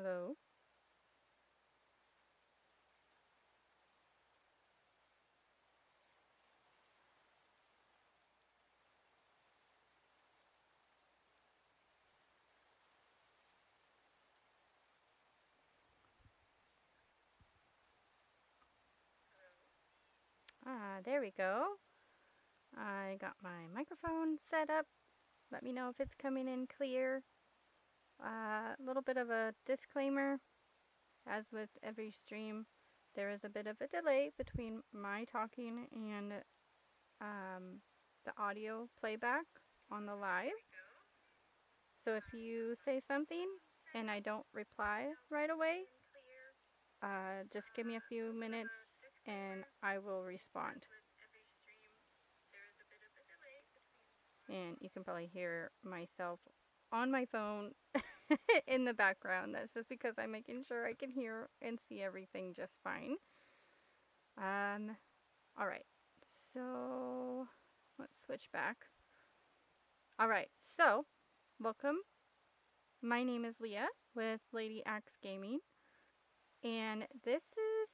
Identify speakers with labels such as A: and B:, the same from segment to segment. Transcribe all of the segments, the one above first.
A: Hello. There we go. I got my microphone set up. Let me know if it's coming in clear. A little bit of a disclaimer. As with every stream, there is a bit of a delay between my talking and the audio playback on the live. So if you say something and I don't reply right away, just give me a few minutes and I will respond. And you can probably hear myself on my phone in the background. That's just because I'm making sure I can hear and see everything just fine. All right. So let's switch back. All right. So welcome. My name is Leah with Lady Axe Gaming, and this is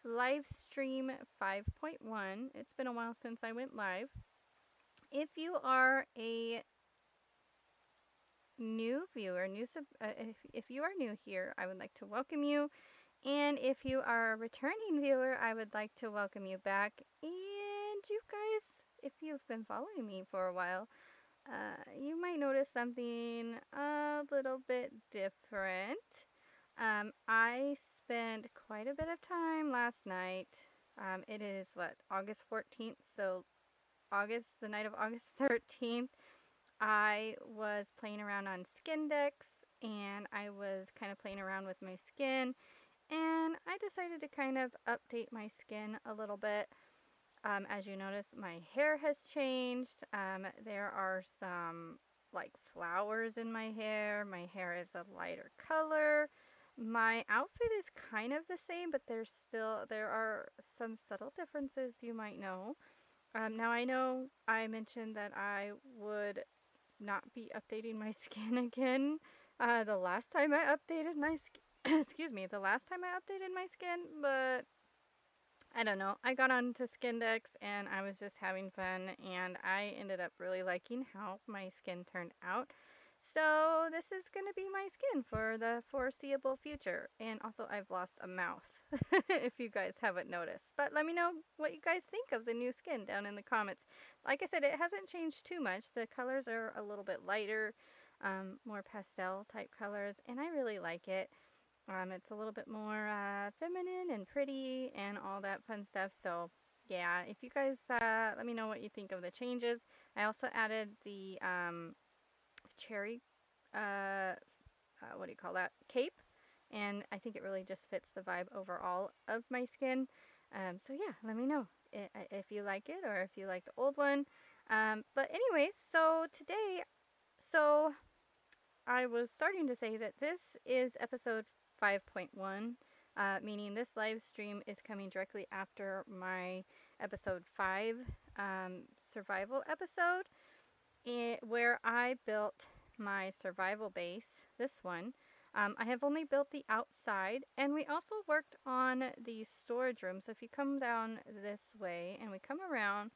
A: Livestream 5.1. It's been a while since I went live. If you are a new viewer, if you are new here, I would like to welcome you. And if you are a returning viewer, I would like to welcome you back. And you guys, if you've been following me for a while, you might notice something a little bit different. I spent quite a bit of time last night. It is what, August 14th, so the night of August 13th. I was playing around on skin decks and I was kind of playing around with my skin, and I decided to kind of update my skin a little bit. As you notice, my hair has changed. There are some like flowers in my hair. My hair is a lighter color. My outfit is kind of the same, but there are some subtle differences you might know. Now I know I mentioned that I would not be updating my skin again. The last time I updated my skin, excuse me, the last time I updated my skin, but I don't know. I got onto Skindex and I was just having fun, and I ended up really liking how my skin turned out. So this is going to be my skin for the foreseeable future. And also I've lost a mouth, if you guys haven't noticed. But let me know what you guys think of the new skin down in the comments. Like I said, it hasn't changed too much. The colors are a little bit lighter, more pastel type colors, and I really like it. It's a little bit more feminine and pretty and all that fun stuff. So yeah, if you guys let me know what you think of the changes. I also added the cherry, what do you call that? Cape. And I think it really just fits the vibe overall of my skin. So yeah, let me know if you like it or if you like the old one. But anyways, so today, so I was starting to say that this is episode 5.1, meaning this live stream is coming directly after my episode 5 survival episode, where I built my survival base, this one. I have only built the outside, and we also worked on the storage room. So if you come down this way and we come around,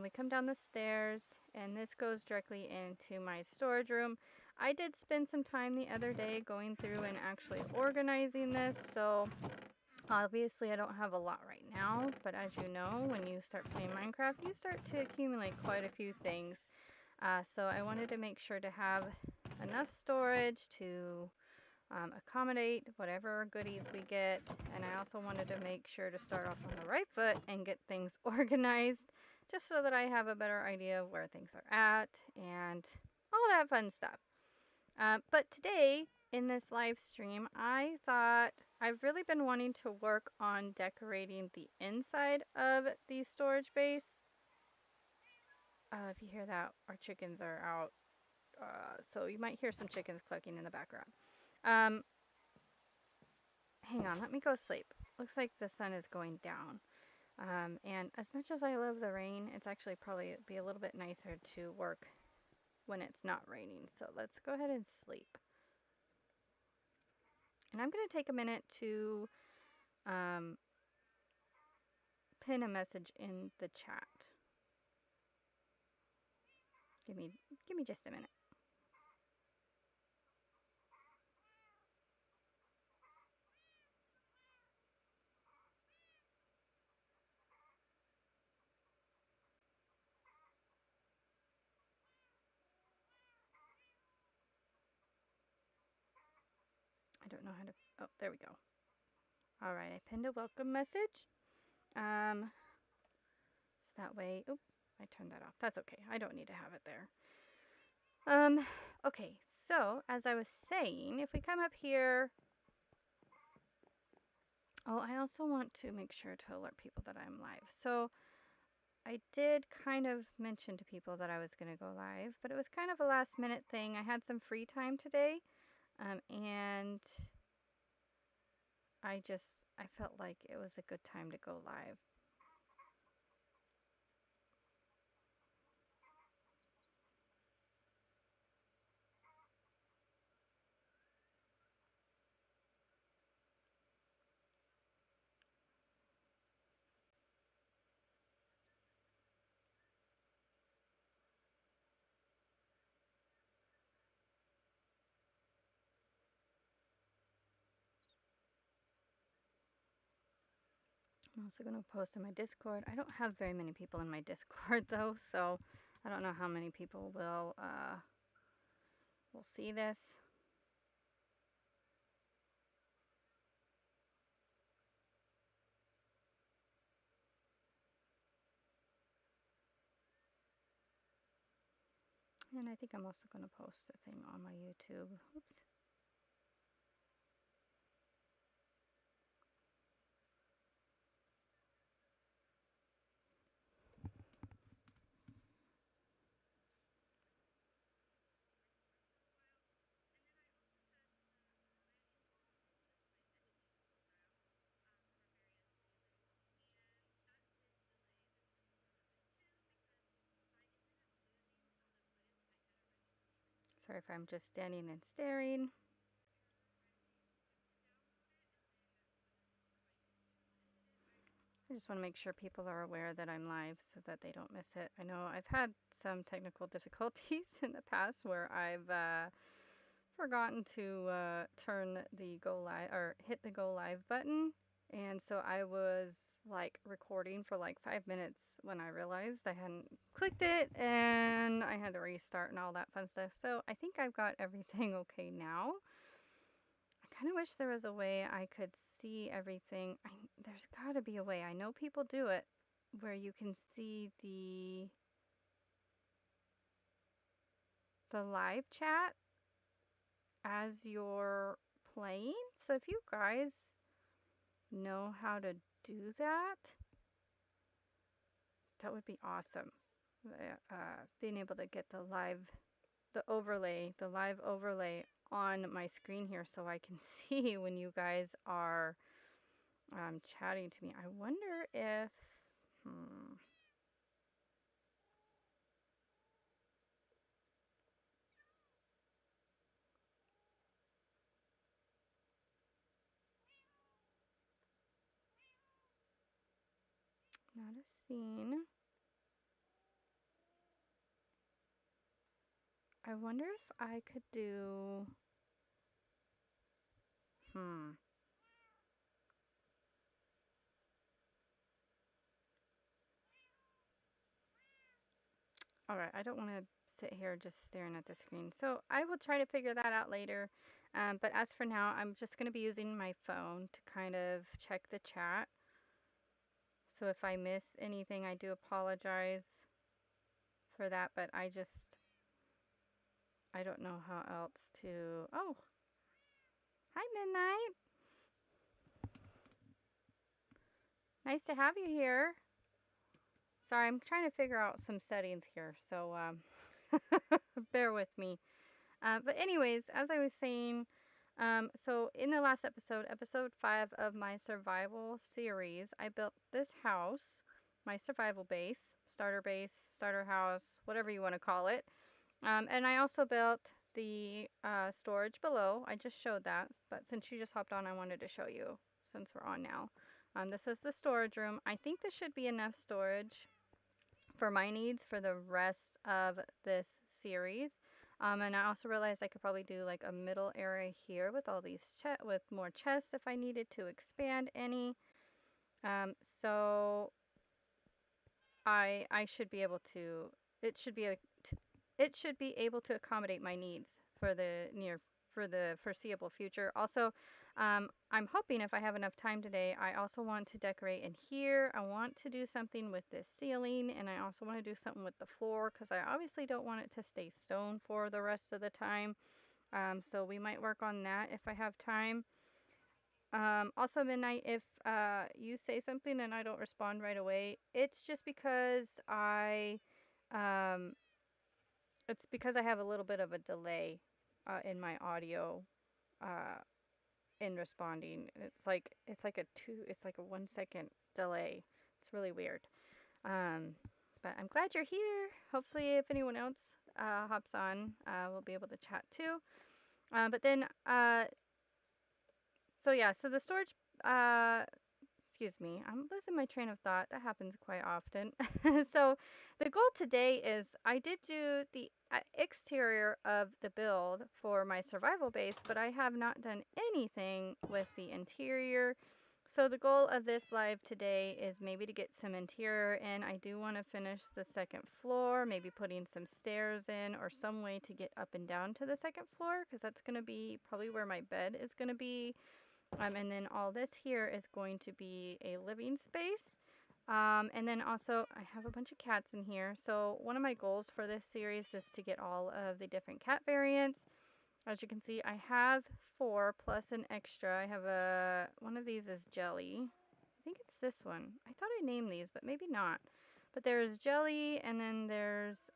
A: we come down the stairs, and this goes directly into my storage room. I did spend some time the other day going through and actually organizing this, so obviously I don't have a lot right now, but as you know, when you start playing Minecraft, you start to accumulate quite a few things. So I wanted to make sure to have enough storage to accommodate whatever goodies we get, and I also wanted to make sure to start off on the right foot and get things organized, just so that I have a better idea of where things are at and all that fun stuff. But today in this live stream, I thought I've really been wanting to work on decorating the inside of the storage base. If you hear that, our chickens are out, so you might hear some chickens clucking in the background. Hang on, let me go sleep. Looks like the sun is going down. And as much as I love the rain, it's actually probably be a little bit nicer to work when it's not raining. So let's go ahead and sleep. And I'm going to take a minute to um, pin a message in the chat. Give me just a minute. I don't know how to. Oh, there we go. All right, I pinned a welcome message. So that way. Oop, I turned that off. That's okay. I don't need to have it there. Okay. So as I was saying, if we come up here. Oh, I also want to make sure to alert people that I'm live. So I did kind of mention to people that I was going to go live, but it was kind of a last minute thing. I had some free time today, and I felt like it was a good time to go live. I'm also going to post in my Discord. I don't have very many people in my Discord though, so I don't know how many people will see this. And I think I'm also going to post a thing on my YouTube. Oops. Sorry if I'm just standing and staring. I just want to make sure people are aware that I'm live so that they don't miss it. I know I've had some technical difficulties in the past where I've forgotten to turn the go live or hit the go live button. And so I was like recording for like 5 minutes when I realized I hadn't clicked it and I had to restart and all that fun stuff. So I think I've got everything okay now. I kind of wish there was a way I could see everything. There's got to be a way. I know people do it where you can see the live chat as you're playing. So if you guys know how to do that, that would be awesome. Being able to get the live overlay on my screen here so I can see when you guys are chatting to me. I wonder if, not a scene. I wonder if I could do, All right, I don't want to sit here just staring at the screen. So I will try to figure that out later. But as for now, I'm just going to be using my phone to kind of check the chat. So if I miss anything, I do apologize for that. But I don't know how else to... Oh, hi, Midnight. Nice to have you here. Sorry, I'm trying to figure out some settings here. So bear with me. But anyways, as I was saying, so in the last episode, episode 5 of my survival series, I built this house, my survival base, starter house, whatever you want to call it. And I also built the storage below. I just showed that, but since you just hopped on, I wanted to show you since we're on now. This is the storage room. I think this should be enough storage for my needs for the rest of this series. And I also realized I could probably do like a middle area here with all these with more chests if I needed to expand any. So I should be able to. It should be it should be able to accommodate my needs for the foreseeable future. Also, I'm hoping if I have enough time today, I also want to decorate in here. I want to do something with this ceiling, and I also want to do something with the floor because I obviously don't want it to stay stone for the rest of the time. So we might work on that if I have time. Also, Midnight, if you say something and I don't respond right away, it's just because um, it's because I have a little bit of a delay in my audio uh, in responding. It's like a 1 second delay. It's really weird. Um, but I'm glad you're here. Hopefully, if anyone else hops on, we'll be able to chat too. But then, so yeah, so the storage. Excuse me, I'm losing my train of thought. That happens quite often. So the goal today is I did do the exterior of the build for my survival base, but I have not done anything with the interior. So the goal of this live today is maybe to get some interior in. I do want to finish the second floor, maybe putting some stairs in or some way to get up and down to the second floor because that's going to be probably where my bed is going to be. And then all this here is going to be a living space. And then also I have a bunch of cats in here. So one of my goals for this series is to get all of the different cat variants. As you can see, I have 4 plus an extra. I have one of these is Jelly. I think it's this one. I thought I named these, but maybe not. But there's Jelly, and then there's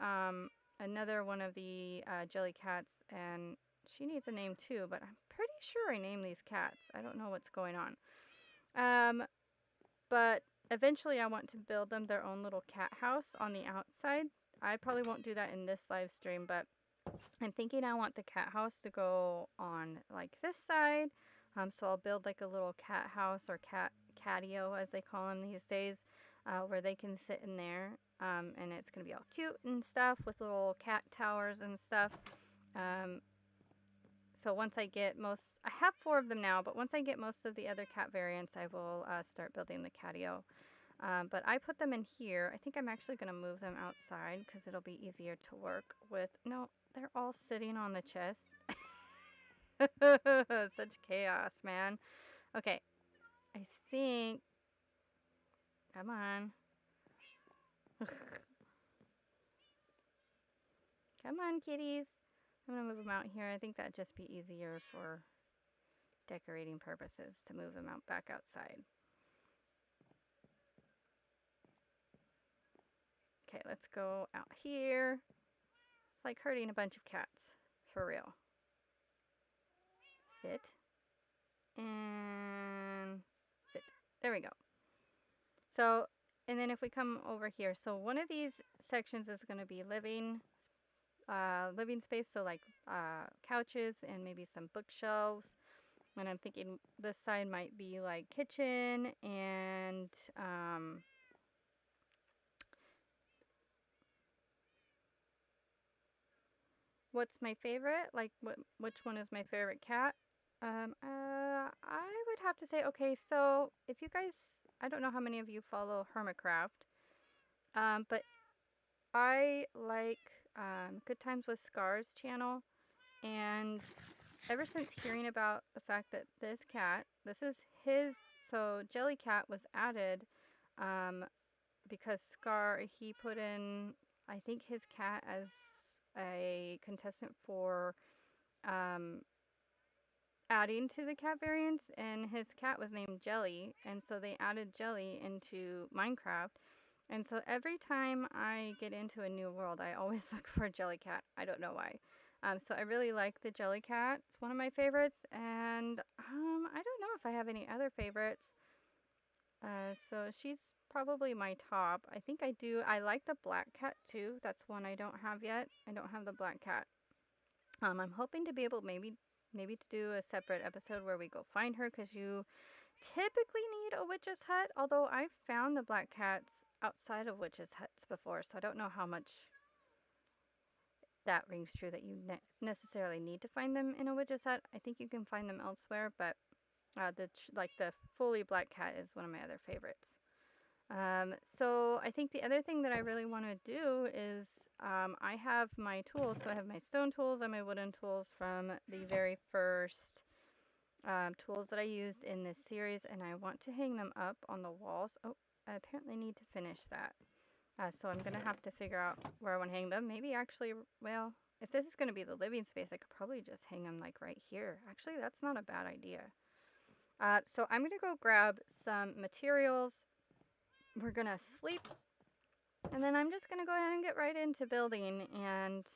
A: another one of the Jelly cats, and she needs a name too, but I'm pretty sure I named these cats. I don't know what's going on. But eventually I want to build them their own little cat house on the outside. I probably won't do that in this live stream, but I'm thinking I want the cat house to go on like this side. So I'll build like a little cat house or catio as they call them these days, where they can sit in there. And it's gonna be all cute and stuff with little cat towers and stuff. So once I get I have 4 of them now, but once I get most of the other cat variants, I will start building the catio. But I put them in here. I think I'm actually going to move them outside because it'll be easier to work with. No, they're all sitting on the chest. Such chaos, man. Okay, I think... Come on. Come on, kitties. I'm going to move them out here. I think that'd just be easier for decorating purposes to move them out back outside. Okay, let's go out here. It's like herding a bunch of cats, for real. Sit. And sit. There we go. So, and then if we come over here, so one of these sections is going to be living space, so like couches and maybe some bookshelves. And I'm thinking this side might be like kitchen and what's my favorite? Like, which one is my favorite cat? I would have to say, okay, so if you guys, I don't know how many of you follow Hermitcraft, but I like Good Times with Scars channel, and ever since hearing about the fact that this is his, so Jellycat was added because Scar, he put in, I think, his cat as a contestant for adding to the cat variants, and his cat was named Jelly, and so they added Jelly into Minecraft. And so every time I get into a new world, I always look for a Jellycat. I don't know why. So I really like the Jellycat. It's one of my favorites, and I don't know if I have any other favorites. So she's probably my top. I think I do. I like the black cat too. That's one I don't have yet. I don't have the black cat. I'm hoping to be able maybe to do a separate episode where we go find her, because you typically need a witch's hut. Although I've found the black cats outside of witches' huts before, so I don't know how much that rings true that you necessarily need to find them in a witch's hut. I think you can find them elsewhere, but the fully black cat is one of my other favorites. So I think the other thing that I really want to do is I have my tools. So I have my stone tools and my wooden tools from the very first tools that I used in this series, and I want to hang them up on the walls. Oh, I apparently need to finish that. So I'm going to have to figure out where I want to hang them. Maybe actually, well, if this is going to be the living space, I could probably just hang them like right here. Actually, that's not a bad idea. So I'm going to go grab some materials. We're going to sleep. And then I'm just going to go ahead and get right into building and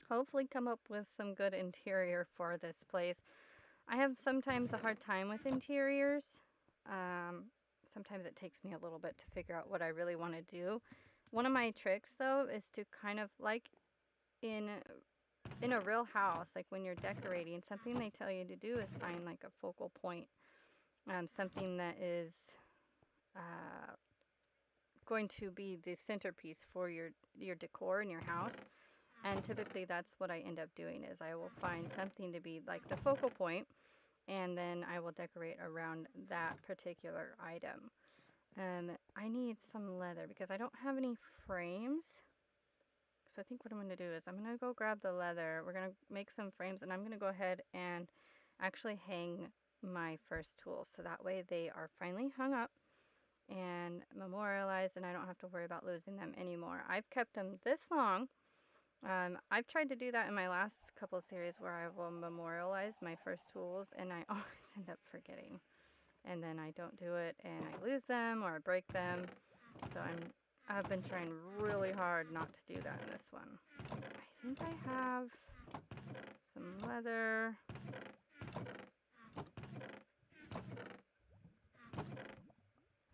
A: hopefully come up with some good interior for this place. I have sometimes a hard time with interiors. Sometimes it takes me a little bit to figure out what I really want to do. One of my tricks, though, is to kind of like in a real house, like when you're decorating, something they tell you to do is find like a focal point, something that is going to be the centerpiece for your decor in your house. And typically that's what I end up doing, is I will find something to be like the focal point, and then I will decorate around that particular item. I need some leather because I don't have any frames. So I think what I'm going to do is I'm going to go grab the leather. We're going to make some frames, and I'm going to go ahead and actually hang my first tools. So that way they are finally hung up and memorialized, and I don't have to worry about losing them anymore. I've kept them this long. I've tried to do that in my last couple series where I will memorialize my first tools, and I always end up forgetting. And then I don't do it, and I lose them or I break them. So I've been trying really hard not to do that in this one. I think I have some leather.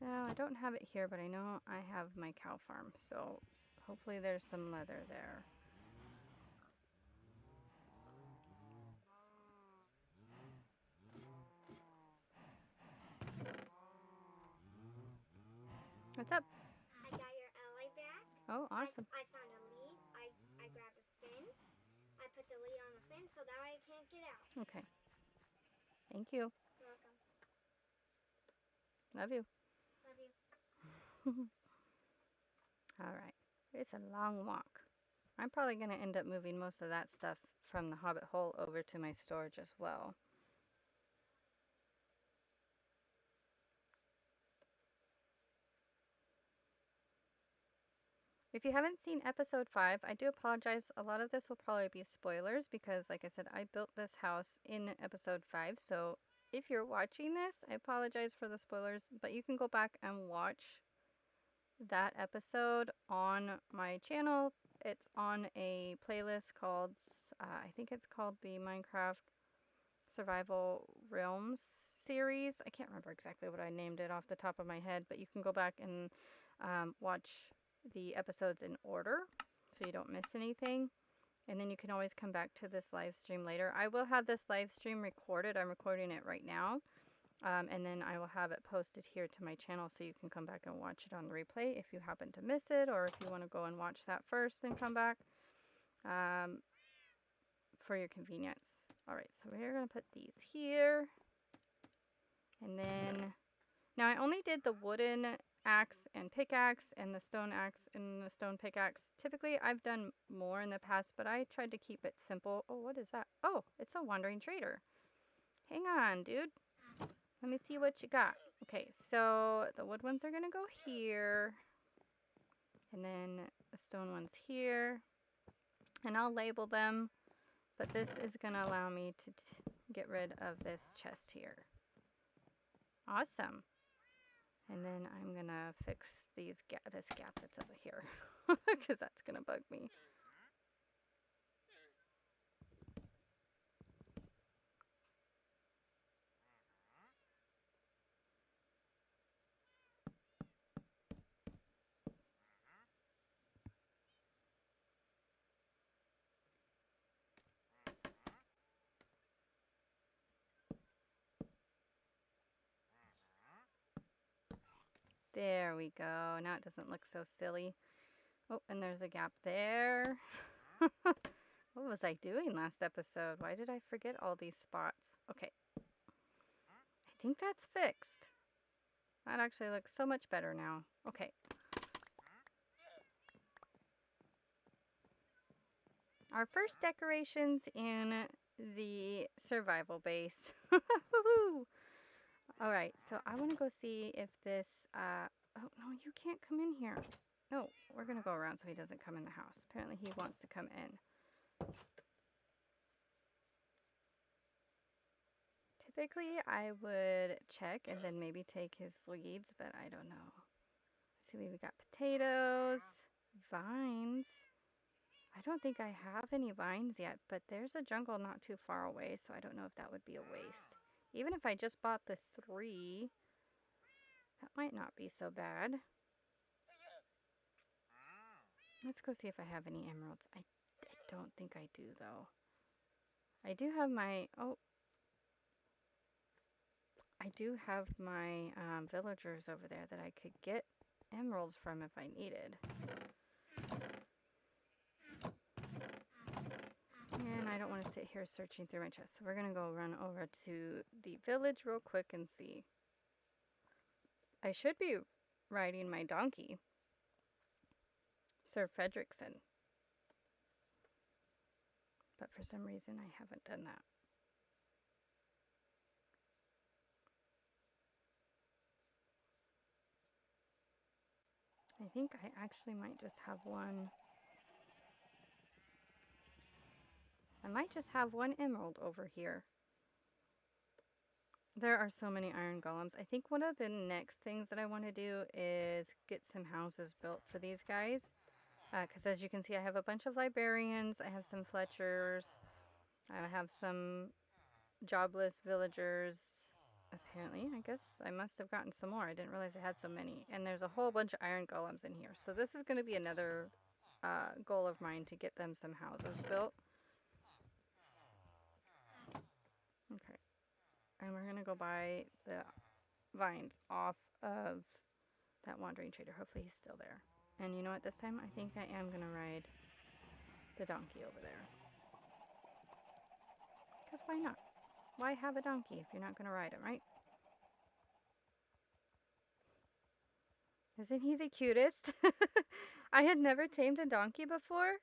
A: Well, I don't have it here, but I know I have my cow farm, so hopefully there's some leather there. What's up?
B: I got your LA back.
A: Oh, awesome.
B: I found a lead. I grabbed a fence. I put the lead on the fence so that way I can't get out.
A: Okay. Thank you.
B: You're welcome.
A: Love you.
B: Love you.
A: All right. It's a long walk. I'm probably going to end up moving most of that stuff from the Hobbit hole over to my storage as well. If you haven't seen episode 5, I do apologize. A lot of this will probably be spoilers because, like I said, I built this house in episode 5. So if you're watching this, I apologize for the spoilers, but you can go back and watch that episode on my channel. It's on a playlist called, I think it's called the Minecraft Survival Realms series. I can't remember exactly what I named it off the top of my head, but you can go back and watch the episodes in order so you don't miss anything. And then you can always come back to this live stream later. I will have this live stream recorded. I'm recording it right now. And then I will have it posted here to my channel so you can come back and watch it on the replay if you happen to miss it, or if you want to go and watch that first then come back for your convenience. Alright, so we're going to put these here. And then, now I only did the wooden axe and pickaxe and the stone axe and the stone pickaxe. Typically I've done more in the past, but I tried to keep it simple. Oh, what is that? Oh, it's a wandering trader. Hang on, dude. Let me see what you got. Okay, so the wood ones are going to go here. And then the stone ones here. And I'll label them. But this is going to allow me to get rid of this chest here. Awesome. And then I'm going to fix this gap that's over here. Because that's going to bug me. There we go. Now it doesn't look so silly. Oh, and there's a gap there. What was I doing last episode? Why did I forget all these spots? Okay. I think that's fixed. That actually looks so much better now. Okay. Our first decorations in the survival base. Woohoo! Alright, so I want to go see if this, oh no, you can't come in here. No, we're going to go around so he doesn't come in the house. Apparently he wants to come in. Typically, I would check and then maybe take his leads, but I don't know. Let's see, we got potatoes, vines. I don't think I have any vines yet, but there's a jungle not too far away, so I don't know if that would be a waste. Even if I just bought the 3, that might not be so bad. Let's go see if I have any emeralds. I don't think I do, though. I do have my... Oh. I do have my villagers over there that I could get emeralds from if I needed. And I don't want to sit here searching through my chest. So we're going to go run over to the village real quick and see. I should be riding my donkey, Sir Fredrickson. But for some reason I haven't done that. I think I actually might just have one. I might just have one emerald over here. There are so many iron golems. I think one of the next things that I want to do is get some houses built for these guys. Because as you can see, I have a bunch of librarians. I have some Fletchers. I have some jobless villagers. Apparently, I guess I must have gotten some more. I didn't realize I had so many. And there's a whole bunch of iron golems in here. So this is going to be another goal of mine to get them some houses built. Okay. And we're going to go buy the vines off of that wandering trader. Hopefully he's still there. And you know what? This time I think I am going to ride the donkey over there. Because why not? Why have a donkey if you're not going to ride him, right? Isn't he the cutest? I had never tamed a donkey before.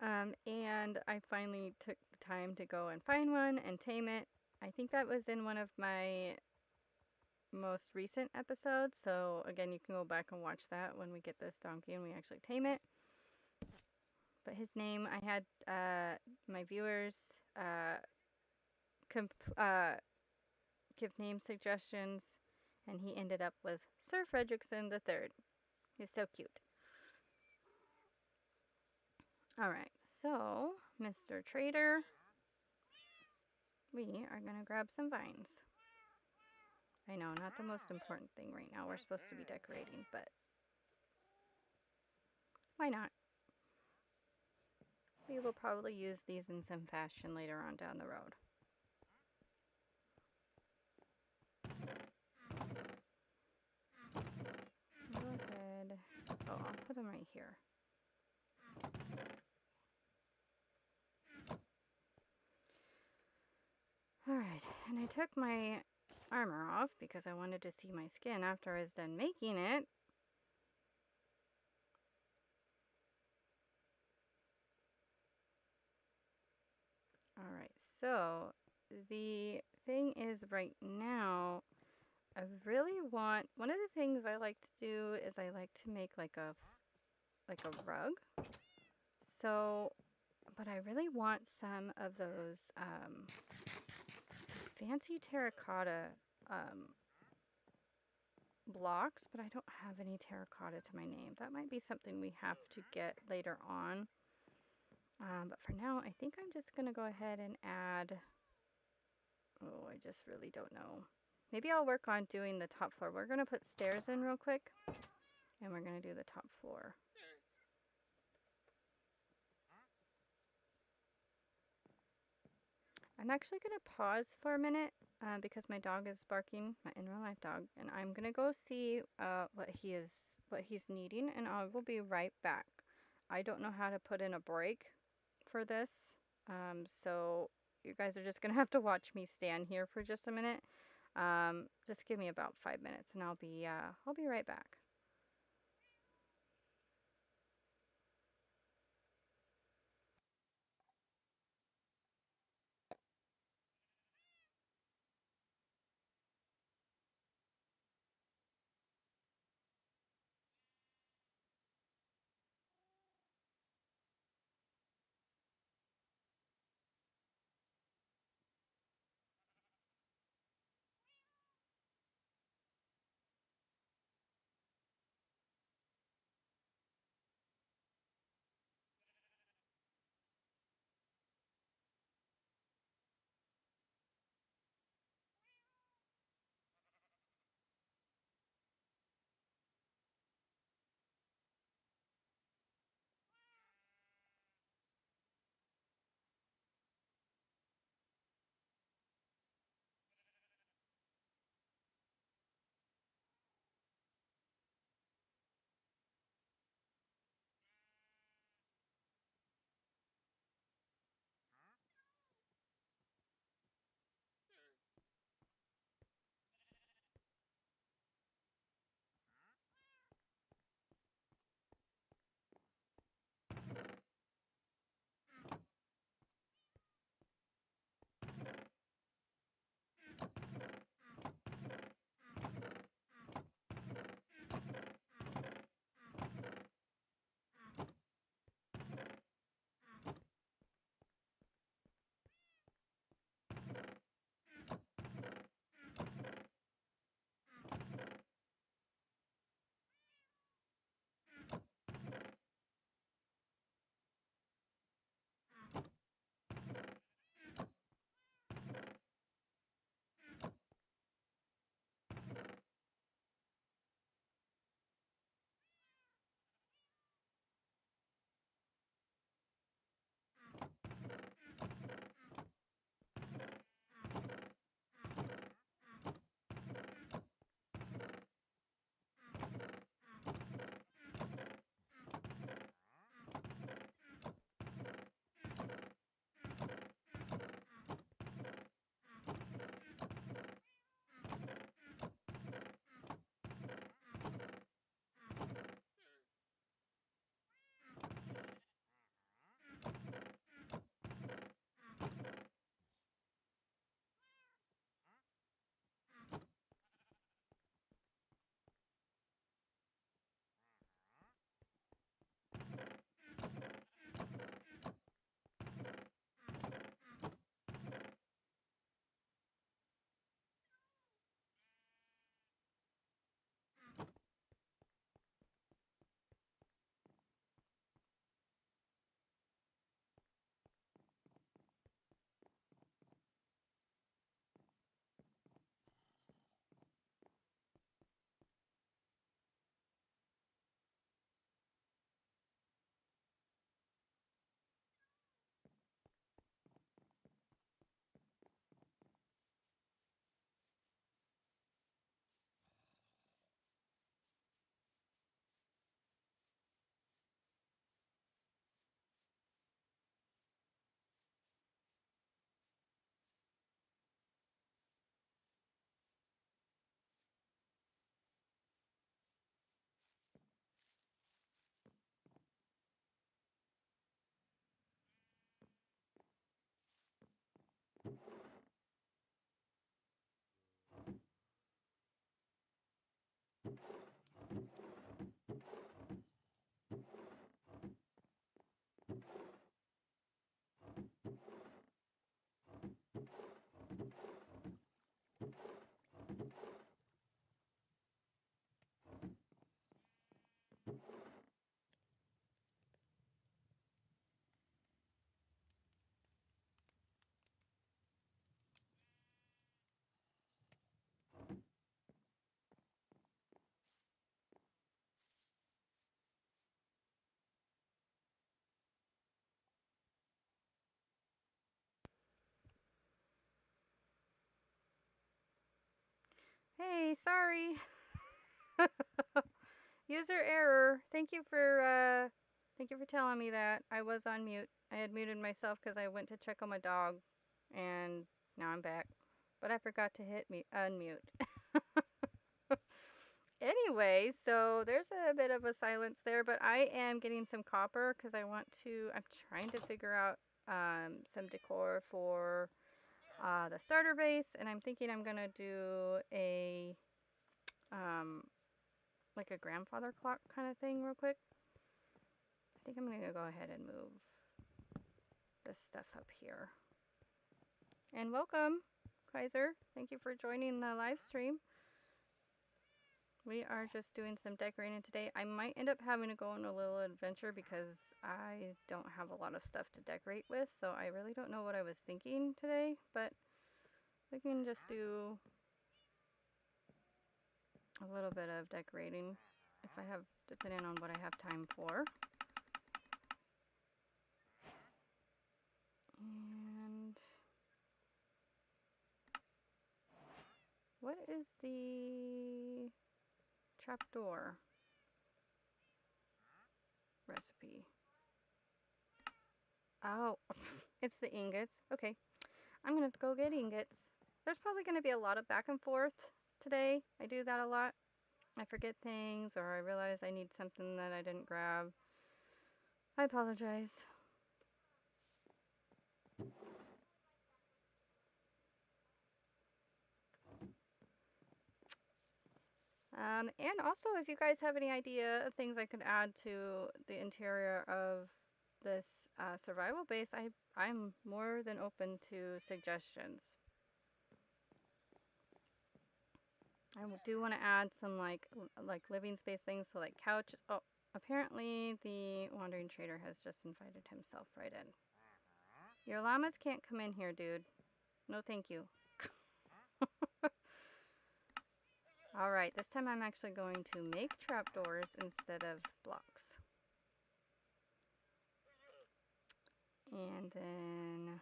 A: And I finally took the time to go and find one and tame it. I think that was in one of my most recent episodes. So again, you can go back and watch that when we get this donkey and we actually tame it. But his name, I had my viewers give name suggestions, and he ended up with Sir Fredrickson III. He's so cute. Alright, so, Mr. Trader, we are going to grab some vines. I know, not the most important thing right now. We're supposed to be decorating, but why not? We will probably use these in some fashion later on down the road. Go ahead. Oh, I'll put them right here. Alright, and I took my armor off because I wanted to see my skin after I was done making it. Alright, so the thing is right now, I really want, one of the things I like to do is I like to make like a rug. So, but I really want some of those fancy terracotta blocks, but I don't have any terracotta to my name. That might be something we have to get later on. But for now, I think I'm just going to go ahead and add, oh, I just really don't know. Maybe I'll work on doing the top floor. We're going to put stairs in real quick, and we're going to do the top floor. I'm actually going to pause for a minute because my dog is barking, my in real life dog, and I'm gonna go see what he's needing, and I will be right back. I don't know how to put in a break for this, so you guys are just gonna have to watch me stand here for just a minute. Just give me about 5 minutes, and I'll be right back. Hey, sorry. User error. Thank you for telling me that. I was on mute. I had muted myself because I went to check on my dog, and now I'm back. But I forgot to hit unmute. Anyway, so there's a bit of a silence there, but I am getting some copper because I'm trying to figure out some decor for the starter base, and I'm thinking I'm gonna do um, like a grandfather clock kind of thing real quick. I think I'm gonna go ahead and move this stuff up here. And welcome, Kaiser. Thank you for joining the live stream. We are just doing some decorating today. I might end up having to go on a little adventure because I don't have a lot of stuff to decorate with, so I really don't know what I was thinking today, but we can just do a little bit of decorating if I have, depending on what I have time for. And what is the trapdoor recipe? Oh, it's the ingots. Okay, I'm gonna go get ingots. There's probably gonna be a lot of back and forth today. I do that a lot. I forget things or I realize I need something that I didn't grab. I apologize. And also, if you guys have any idea of things I could add to the interior of this survival base, I'm more than open to suggestions. I do want to add some like living space things, so like couches. Oh, apparently the wandering trader has just invited himself right in. Your llamas can't come in here, dude. No, thank you. Alright, this time I'm actually going to make trapdoors instead of blocks. And then,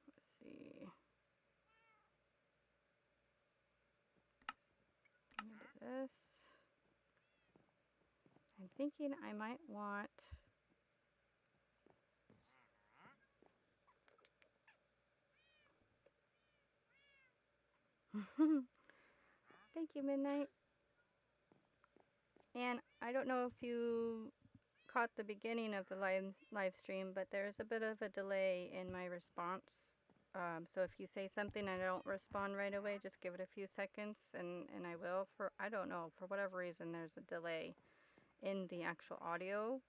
A: let's see. I'm gonna do this. I'm thinking I might want... Thank you, Midnight. And I don't know if you caught the beginning of the live stream, but there's a bit of a delay in my response. So if you say something and I don't respond right away, just give it a few seconds and I will. I don't know, for whatever reason there's a delay in the actual audio.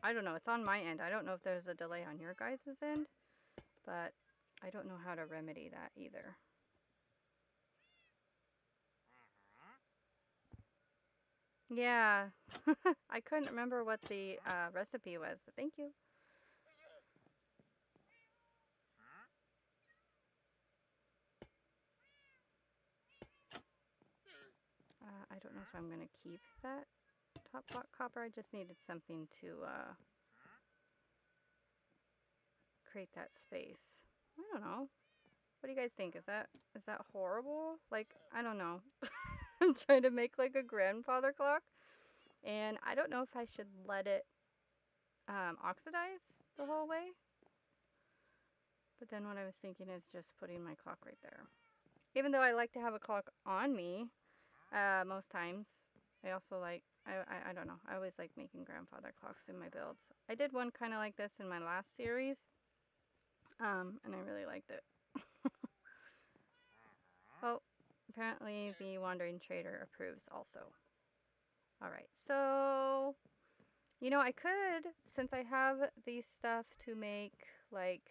A: I don't know, it's on my end. I don't know if there's a delay on your guys' end, but I don't know how to remedy that either. Yeah, I couldn't remember what the recipe was, but thank you. I don't know if I'm going to keep that top block copper. I just needed something to create that space. I don't know. What do you guys think? Is that horrible? Like, I don't know. I'm trying to make like a grandfather clock, and I don't know if I should let it oxidize the whole way. But then what I was thinking is just putting my clock right there. Even though I like to have a clock on me most times, I also like, I don't know, I always like making grandfather clocks in my builds. I did one kind of like this in my last series, and I really liked it. Oh, apparently the Wandering Trader approves also. Alright, so, you know, I could, since I have the stuff to make, like,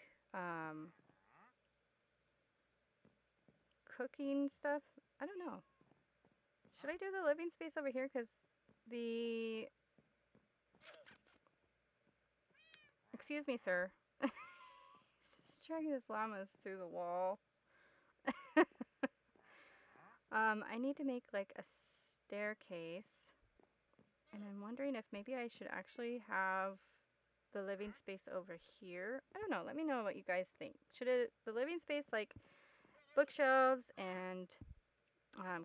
A: cooking stuff, I don't know. Should I do the living space over here? Because the... Excuse me, sir. He's just dragging his llamas through the wall. I need to make, like, a staircase. And I'm wondering if maybe I should actually have the living space over here. I don't know. Let me know what you guys think. Should the living space, like, bookshelves and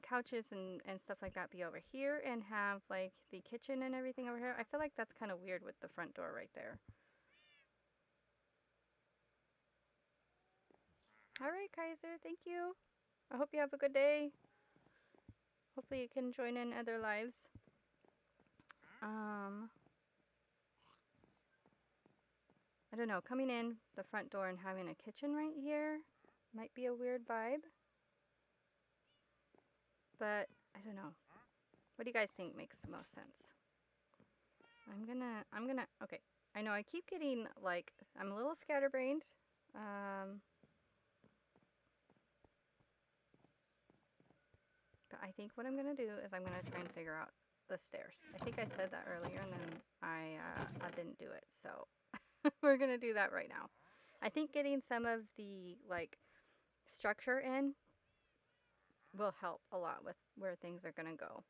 A: couches and stuff like that be over here and have like the kitchen and everything over here. I feel like that's kind of weird with the front door right there. All right, Kaiser, thank you. I hope you have a good day. Hopefully you can join in other lives. Um, I don't know, coming in the front door and having a kitchen right here might be a weird vibe, but I don't know. What do you guys think makes the most sense? Okay. I know I keep getting, like, I'm a little scatterbrained. But I think what I'm gonna do is I'm gonna try and figure out the stairs. I think I said that earlier and then I didn't do it. So we're gonna do that right now. I think getting some of the, like, structure in will help a lot with where things are gonna go.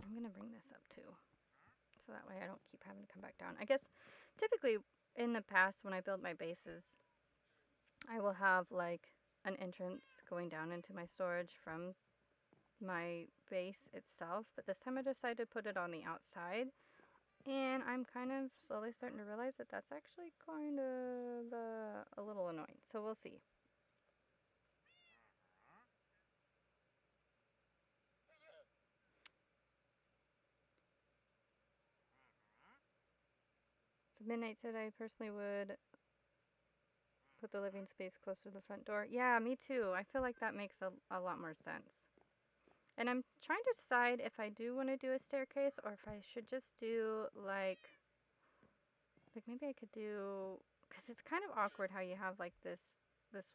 A: I'm gonna bring this up too, so that way I don't keep having to come back down. I guess typically in the past when I build my bases, I will have like an entrance going down into my storage from my base itself, but this time I decided to put it on the outside, and I'm kind of slowly starting to realize that that's actually kind of a little annoying, so we'll see. So Midnight said I personally would put the living space closer to the front door. Yeah, me too. I feel like that makes a lot more sense. And I'm trying to decide if I do want to do a staircase or if I should just do like maybe I could do, because it's kind of awkward how you have like this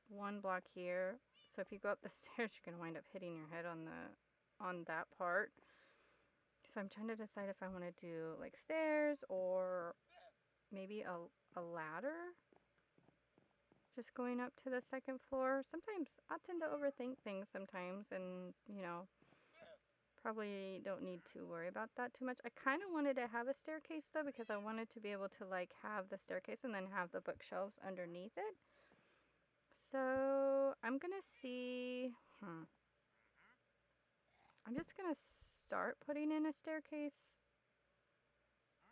A: one block here. So if you go up the stairs, you're gonna wind up hitting your head on that part. So I'm trying to decide if I want to do like stairs or maybe a ladder just going up to the second floor. Sometimes I tend to overthink things sometimes, and probably don't need to worry about that too much. I kind of wanted to have a staircase though because I wanted to be able to like have the staircase and then have the bookshelves underneath it. So I'm gonna see. I'm just gonna start putting in a staircase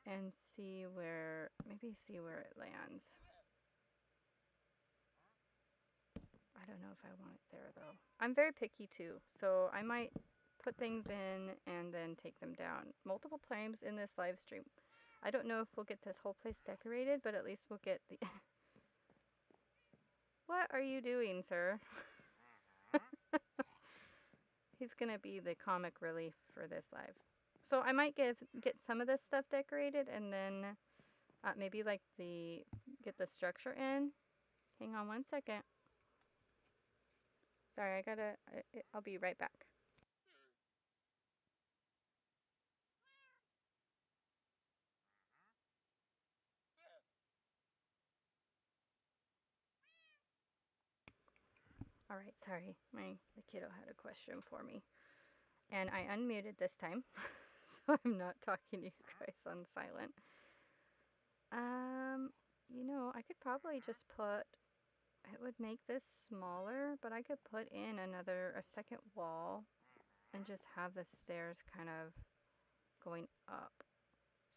A: and see where it lands. I don't know if I want it there though. I'm very picky too, so I might put things in and then take them down multiple times in this live stream. I don't know if we'll get this whole place decorated, but at least we'll get the... What are you doing, sir? He's gonna be the comic relief for this live. So I might get some of this stuff decorated and then maybe like get the structure in. Hang on one second. Sorry, I'll be right back. All right, sorry. The kiddo had a question for me. And I unmuted this time, so I'm not talking to you guys on silent. I could probably just put, it would make this smaller, but I could put in a second wall and just have the stairs kind of going up.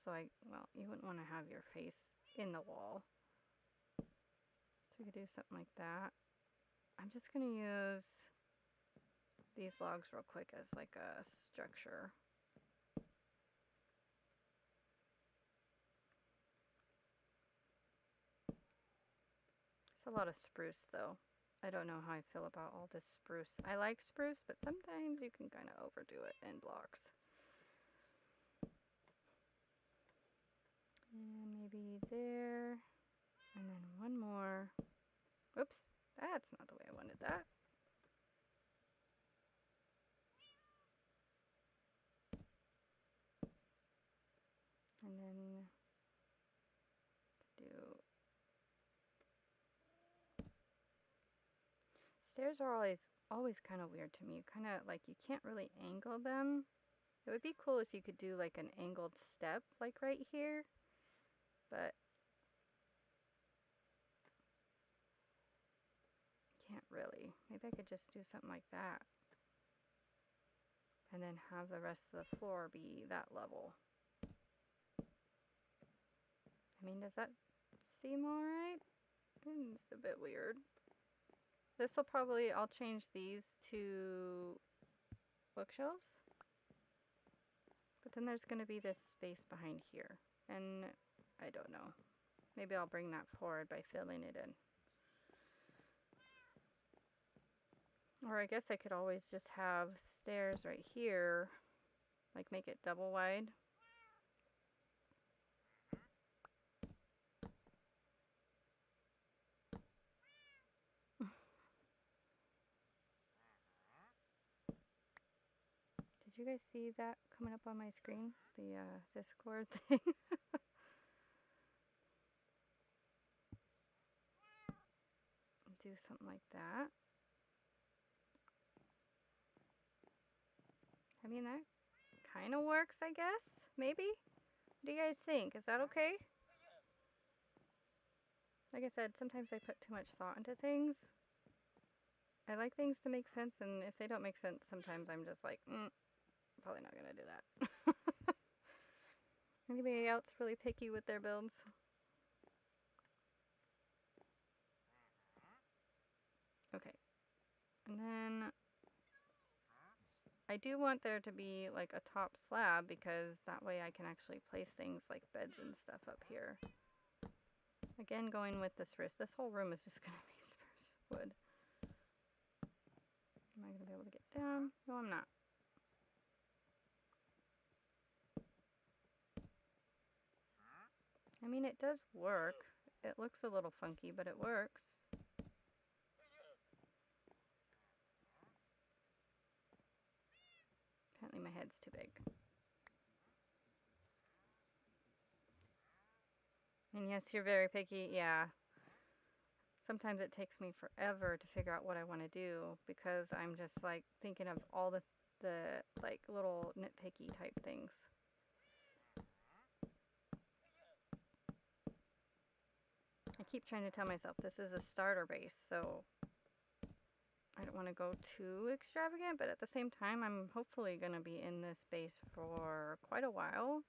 A: So well, you wouldn't want to have your face in the wall. So we could do something like that. I'm just going to use these logs real quick as like a structure. It's a lot of spruce though. I don't know how I feel about all this spruce. I like spruce, but sometimes you can kind of overdo it in blocks. And maybe there. And then one more. Oops, that's not the way I wanted that. And then do... Stairs are always kind of weird to me. Kind of like you can't really angle them. It would be cool if you could do like an angled step like right here. But really. Maybe I could just do something like that. And then have the rest of the floor be that level. I mean, does that seem alright? It's a bit weird. This will probably, I'll change these to bookshelves. But then there's going to be this space behind here. And I don't know. Maybe I'll bring that forward by filling it in. Or I guess I could always just have stairs right here. Like make it double wide. Did you guys see that coming up on my screen? The Discord thing? Do something like that. I mean, that kind of works, I guess. Maybe? What do you guys think? Is that okay? Like I said, sometimes I put too much thought into things. I like things to make sense, and if they don't make sense, sometimes I'm just like, probably not gonna do that. Anybody else really picky with their builds? Okay. And then I do want there to be like a top slab because that way I can actually place things like beds and stuff up here. Again, going with the spruce. This whole room is just gonna be spruce wood. Am I gonna be able to get down? No, I'm not. I mean, it does work. It looks a little funky, but it works. Apparently my head's too big. And yes, you're very picky. Yeah. Sometimes it takes me forever to figure out what I want to do because I'm just like thinking of all the like little nitpicky type things. I keep trying to tell myself this is a starter base, so I don't want to go too extravagant, but at the same time, I'm hopefully going to be in this base for quite a while.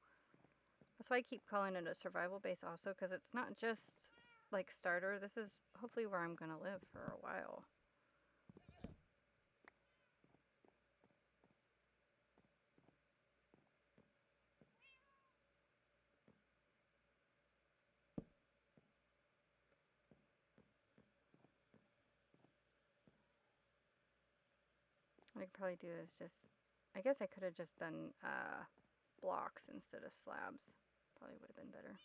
A: That's why I keep calling it a survival base also, because it's not just like starter. This is hopefully where I'm going to live for a while. What I could probably do is just, I guess I could have just done blocks instead of slabs. Probably would have been better.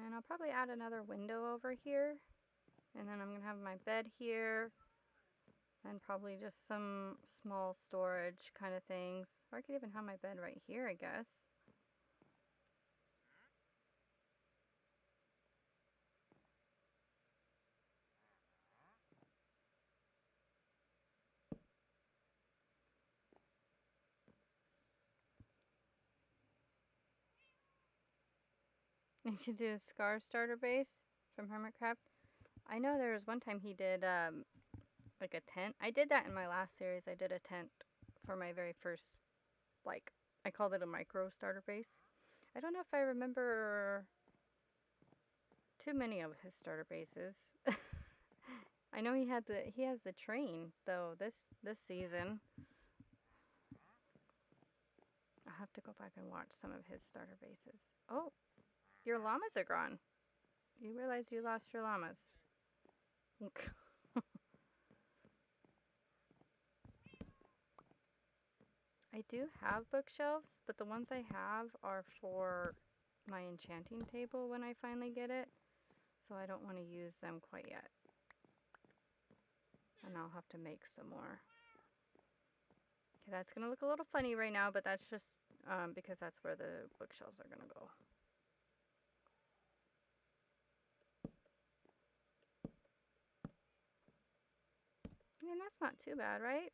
A: And I'll probably add another window over here. And then I'm going to have my bed here. And probably just some small storage kind of things. Or I could even have my bed right here, I guess. You should do a Scar starter base from Hermitcraft. I know there was one time he did like a tent. I did that in my last series. I did a tent for my very first, like, I called it a micro starter base. I don't know if I remember too many of his starter bases. I know he has the train though this season. I'll have to go back and watch some of his starter bases. Oh, your llamas are gone. You realize you lost your llamas. I do have bookshelves, but the ones I have are for my enchanting table when I finally get it. So I don't want to use them quite yet. And I'll have to make some more. Okay, that's gonna look a little funny right now, but that's just because that's where the bookshelves are gonna go. I mean, that's not too bad, right?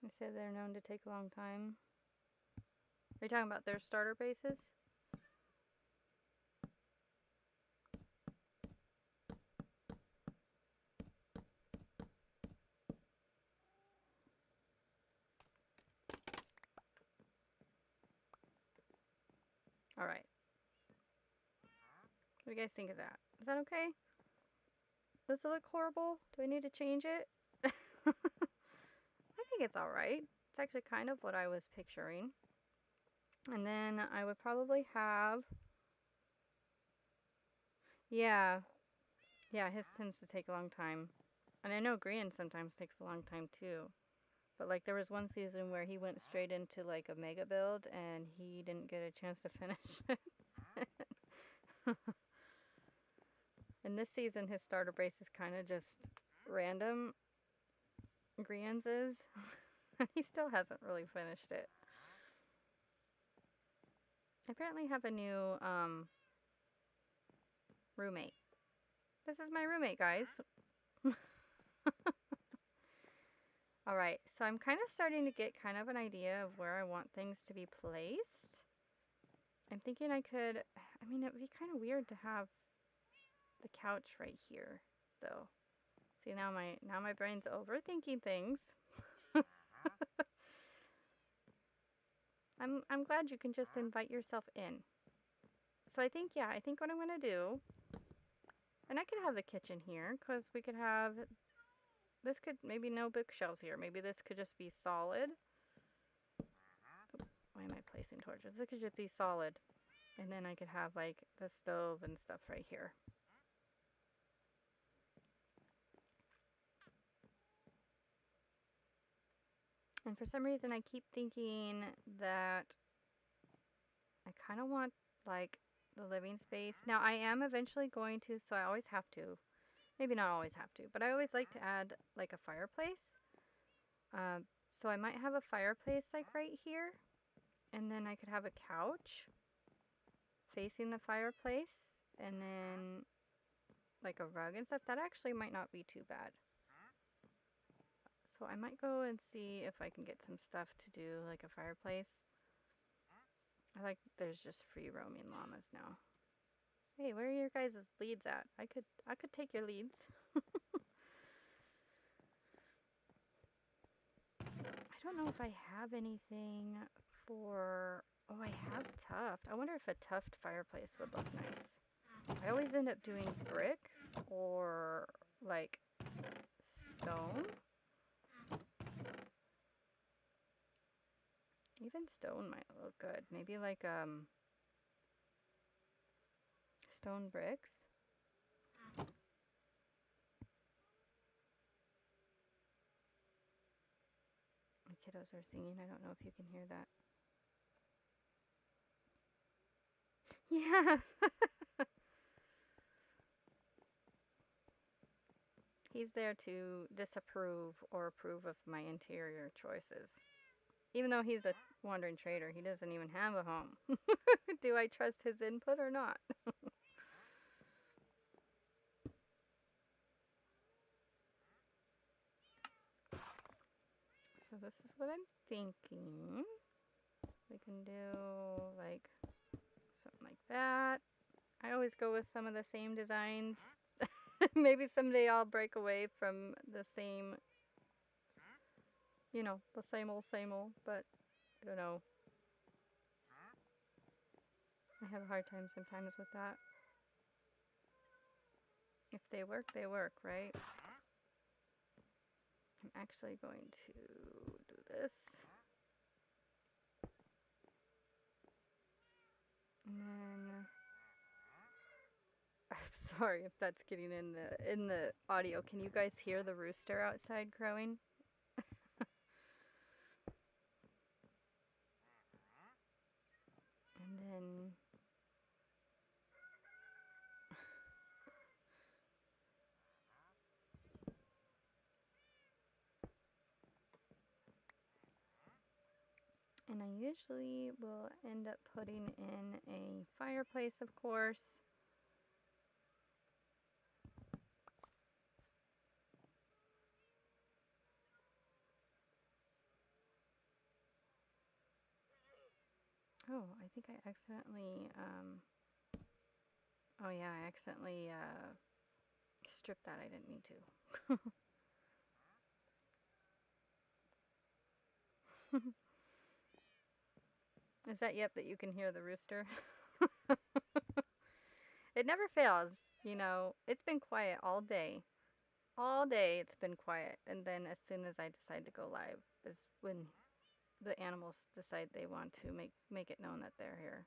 A: They said they're known to take a long time. Are you talking about their starter bases? All right. What do you guys think of that? Is that okay? Does it look horrible? Do I need to change it? I think it's all right. It's actually kind of what I was picturing. And then I would probably have, yeah, yeah, his tends to take a long time. And I know Grian sometimes takes a long time too. But like there was one season where he went straight into like a mega build and he didn't get a chance to finish it. And this season his starter base is kind of just random. Grian's is. He still hasn't really finished it. I apparently have a new roommate. This is my roommate, guys. All right, so I'm kind of starting to get kind of an idea of where I want things to be placed. I'm thinking I could, I mean, it would be kind of weird to have the couch right here, though. See, now my brain's overthinking things. I'm glad you can just invite yourself in. So I think, yeah, I think what I'm gonna do, and I could have the kitchen here, because we could have, this could, maybe no bookshelves here. Maybe this could just be solid. Why am I placing torches? This could just be solid. And then I could have like the stove and stuff right here. And for some reason I keep thinking that I kind of want like the living space. Now I am eventually going to, so I always have to. Maybe not always have to, but I always like to add like a fireplace. Um, so I might have a fireplace like right here. And then I could have a couch facing the fireplace. And then like a rug and stuff. That actually might not be too bad. So I might go and see if I can get some stuff to do, like a fireplace. I like there's just free roaming llamas now. Hey, where are your guys' leads at? I could take your leads. I don't know if I have anything for, oh, I have tuft. I wonder if a tuft fireplace would look nice. I always end up doing brick or like stone. Even stone might look good. Maybe like stone bricks. My kiddos are singing. I don't know if you can hear that. Yeah. He's there to disapprove or approve of my interior choices. Even though he's a wandering trader, he doesn't even have a home. Do I trust his input or not? So this is what I'm thinking. We can do like something like that. I always go with some of the same designs. Maybe someday I'll break away from the same, the same old, but I don't know. I have a hard time sometimes with that. If they work, they work, right? I'm actually going to do this. And then I'm sorry if that's getting in the audio. Can you guys hear the rooster outside crowing? And then and I usually will end up putting in a fireplace, of course. Oh, I think I accidentally oh yeah, I accidentally stripped that. I didn't mean to. Is that yep that you can hear the rooster? It never fails, It's been quiet all day. All day it's been quiet, and then as soon as I decide to go live is when the animals decide they want to make it known that they're here.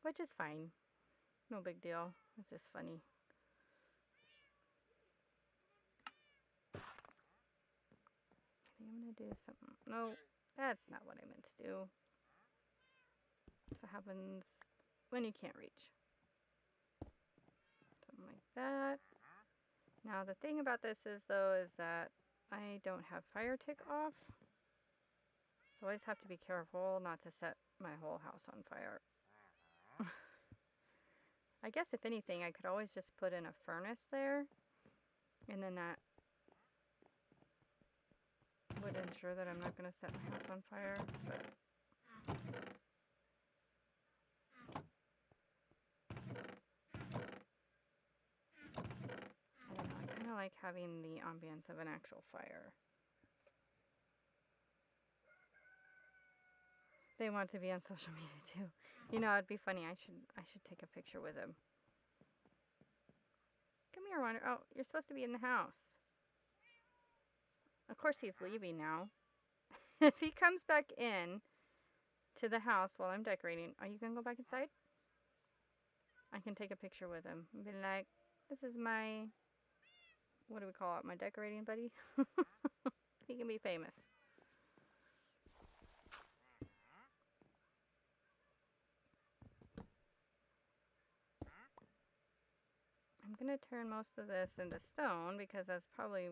A: Which is fine. No big deal. It's just funny. I think I'm gonna do something. No, that's not what I meant to do. If it happens when you can't reach. Something like that. Now the thing about this is though is that I don't have fire tick off. So I always have to be careful not to set my whole house on fire. I guess if anything I could always just put in a furnace there, and then that would ensure that I'm not going to set my house on fire, but I don't know, I kind of like having the ambience of an actual fire. They want to be on social media too. It'd be funny. I should take a picture with him. Come here, Wander. Oh, you're supposed to be in the house. Of course he's leaving now. If he comes back in to the house while I'm decorating, are you gonna go back inside? I can take a picture with him and be like, this is my, what do we call it, my decorating buddy. He can be famous. I'm gonna turn most of this into stone because that's probably,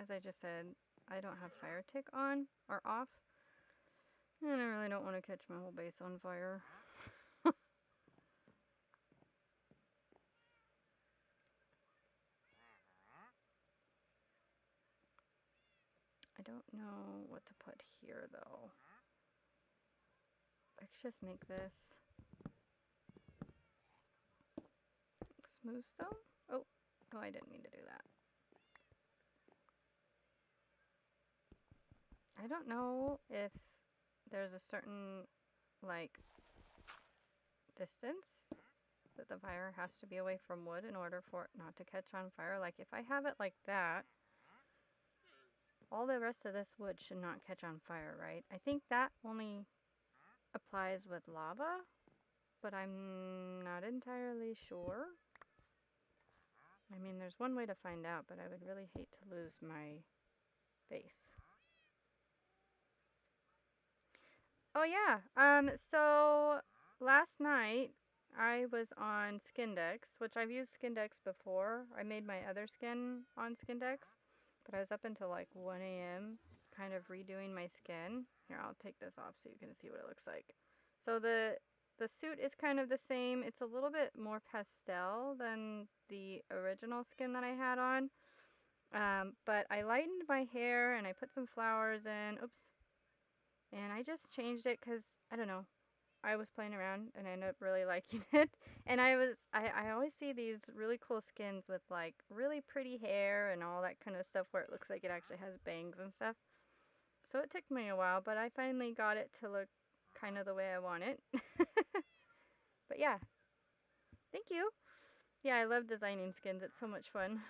A: as I just said, I don't have fire tick on or off. And I really don't want to catch my whole base on fire. I don't know what to put here though. Let's just make this smooth stone. Oh, I didn't mean to do that. I don't know if there's a certain, like, distance that the fire has to be away from wood in order for it not to catch on fire. Like, if I have it like that, all the rest of this wood should not catch on fire, right? I think that only applies with lava, but I'm not entirely sure. I mean, there's one way to find out, but I would really hate to lose my base. Oh yeah. So last night I was on Skindex, which I've used Skindex before. I made my other skin on Skindex, but I was up until like 1 a.m. kind of redoing my skin. Here, I'll take this off so you can see what it looks like. So the suit is kind of the same. It's a little bit more pastel than the original skin that I had on. But I lightened my hair and I put some flowers in. Oops. And I just changed it because, I don't know. I was playing around and I ended up really liking it. And I always see these really cool skins with like really pretty hair and all that kind of stuff where it looks like it actually has bangs and stuff. So it took me a while, but I finally got it to look kind of the way I want it. But yeah, thank you. Yeah, I love designing skins. It's so much fun.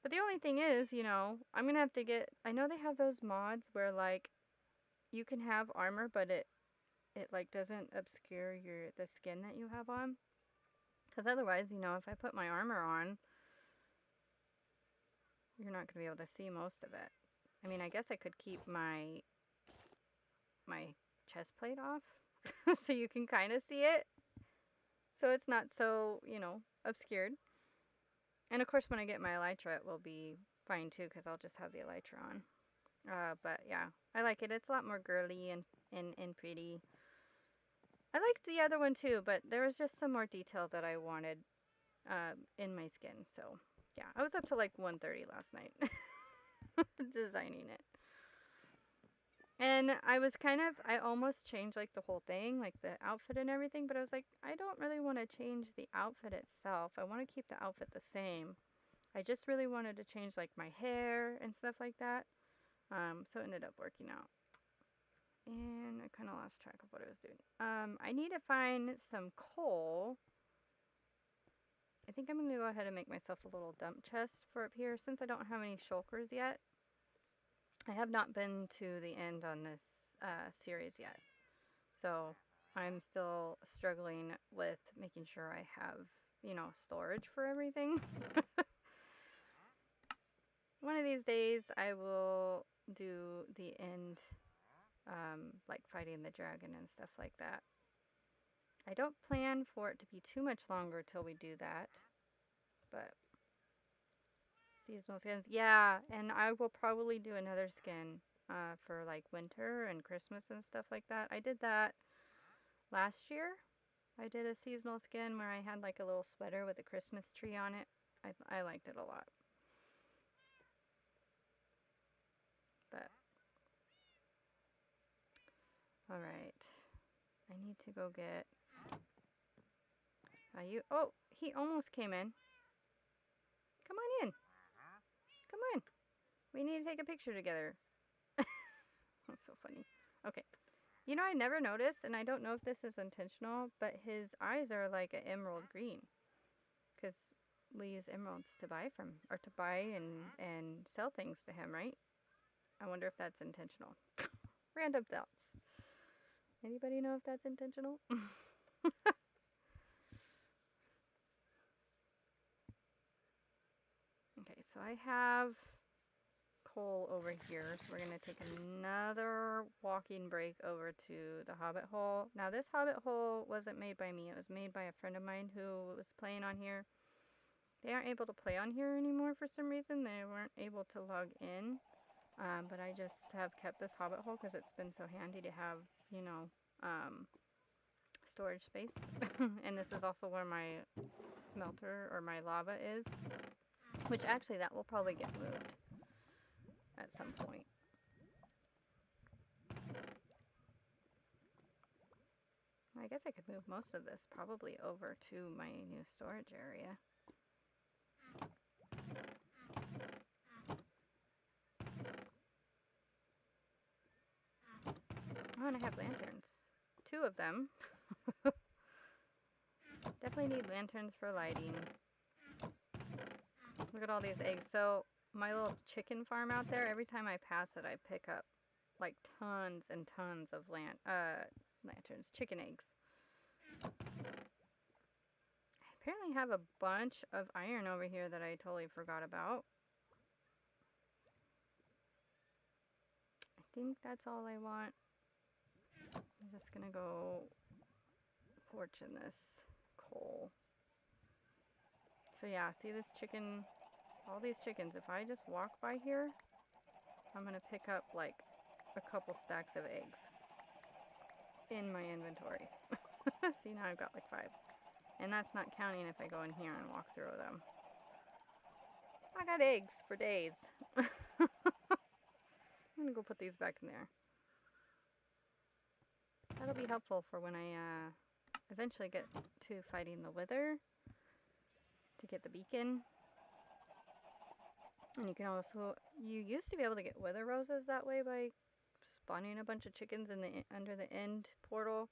A: But the only thing is, I'm gonna have to get. I know they have those mods where like you can have armor, but it like doesn't obscure the skin that you have on. Because otherwise, if I put my armor on, you're not gonna be able to see most of it. I mean, I guess I could keep my chest plate off, so you can kind of see it, so it's not so obscured. And of course, when I get my elytra, it will be fine too, because I'll just have the elytra on. But yeah, I like it. It's a lot more girly and pretty. I liked the other one too, but there was just some more detail that I wanted in my skin. So yeah, I was up to like 1:30 last night designing it. And I almost changed like the whole thing, like the outfit and everything, but I was like, I don't really want to change the outfit itself. I want to keep the outfit the same. I just really wanted to change like my hair and stuff like that. So it ended up working out. And I kind of lost track of what I was doing. I need to find some coal. I think I'm going to go ahead and make myself a little dump chest for up here since I don't have any shulkers yet. I have not been to the end on this series yet. So I'm still struggling with making sure I have, storage for everything. One of these days I will do the end, like fighting the dragon and stuff like that. I don't plan for it to be too much longer till we do that, but seasonal skins, yeah, and I will probably do another skin for like winter and Christmas and stuff like that. I did that last year. I did a seasonal skin where I had like a little sweater with a Christmas tree on it. I liked it a lot. But, alright. I need to go get... Oh, he almost came in. Come on in. Come on. We need to take a picture together. That's so funny. Okay. I never noticed, and I don't know if this is intentional, but his eyes are like an emerald green. Because we use emeralds to buy from, or to buy and sell things to him, right? I wonder if that's intentional. Random thoughts. Anybody know if that's intentional? Okay, so I have coal over here, so we're going to take another walking break over to the hobbit hole. Now, this hobbit hole wasn't made by me. It was made by a friend of mine who was playing on here. They aren't able to play on here anymore for some reason. They weren't able to log in. But I just have kept this hobbit hole because it's been so handy to have, storage space. And this is also where my smelter or my lava is, which actually that will probably get moved at some point. I guess I could move most of this probably over to my new storage area. Oh, and I have lanterns. 2 of them. Definitely need lanterns for lighting. Look at all these eggs. So my little chicken farm out there, every time I pass it, I pick up like tons and tons of lanterns, chicken eggs. I apparently have a bunch of iron over here that I totally forgot about. I think that's all I want. I'm just gonna go fortune this coal. So yeah, see this chicken, all these chickens, if I just walk by here, I'm gonna pick up like a couple stacks of eggs in my inventory. See, now I've got like 5. And that's not counting if I go in here and walk through them. I got eggs for days. I'm gonna go put these back in there. That'll be helpful for when I eventually get to fighting the Wither to get the beacon. And you can also, you used to be able to get Wither roses that way by spawning a bunch of chickens in the under the end portal.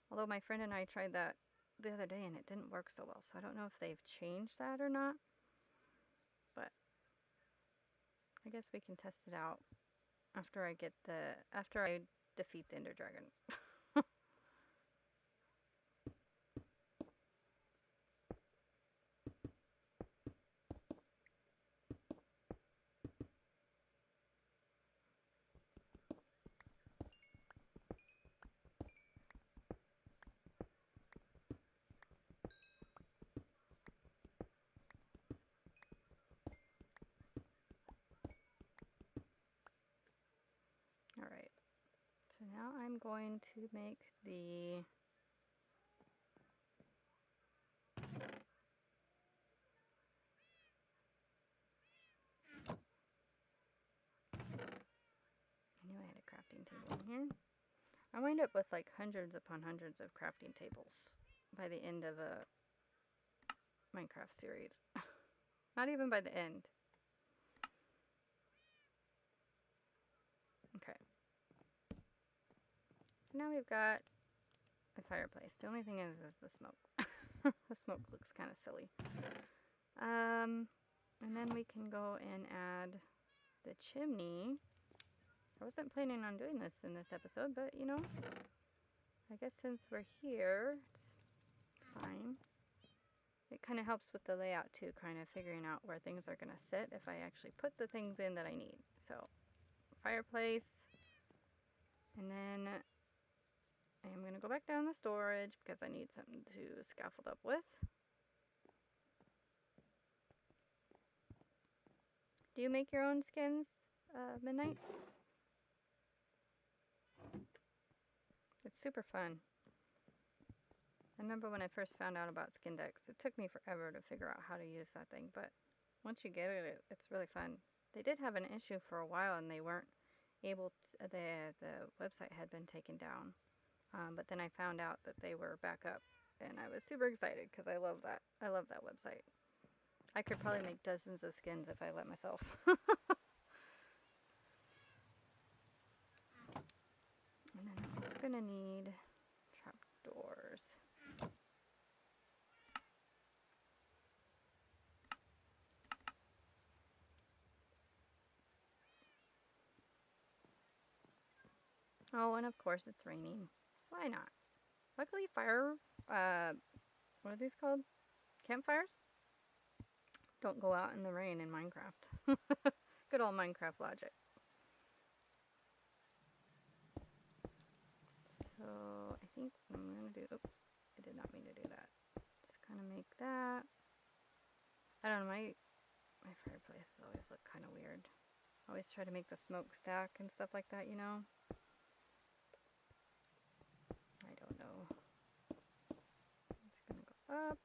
A: Although my friend and I tried that the other day and it didn't work so well, so I don't know if they've changed that or not. But I guess we can test it out after I defeat the Ender Dragon. Alright, so now I'm going to make the I knew I had a crafting table in here. I wind up with like hundreds upon hundreds of crafting tables by the end of a Minecraft series. Not even by the end. Okay. So now we've got a fireplace. The only thing is the smoke. The smoke looks kind of silly. And then we can go and add the chimney. I wasn't planning on doing this in this episode, but you know, I guess since we're here, it's fine. It kind of helps with the layout too, kind of figuring out where things are going to sit if I actually put the things in that I need. So, fireplace, and then I'm going to go back down the storage because I need something to scaffold up with. Do you make your own skins, Midnight? It's super fun. I remember when I first found out about skin decks, it took me forever to figure out how to use that thing, but once you get it, it's really fun. They did have an issue for a while and they weren't able to, the website had been taken down. But then I found out that they were back up and I was super excited because I love that. I love that website. I could probably make dozens of skins if I let myself. And then I'm also gonna need trapdoors. Oh, and of course it's raining. Why not? Luckily what are these called? Campfires? Don't go out in the rain in Minecraft. Good old Minecraft logic. So I think what I'm gonna do, oops, I did not mean to do that. Just kind of make that. I don't know, my fireplaces always look kind of weird. I always try to make the smokestack and stuff like that, you know? I don't know. It's gonna go up.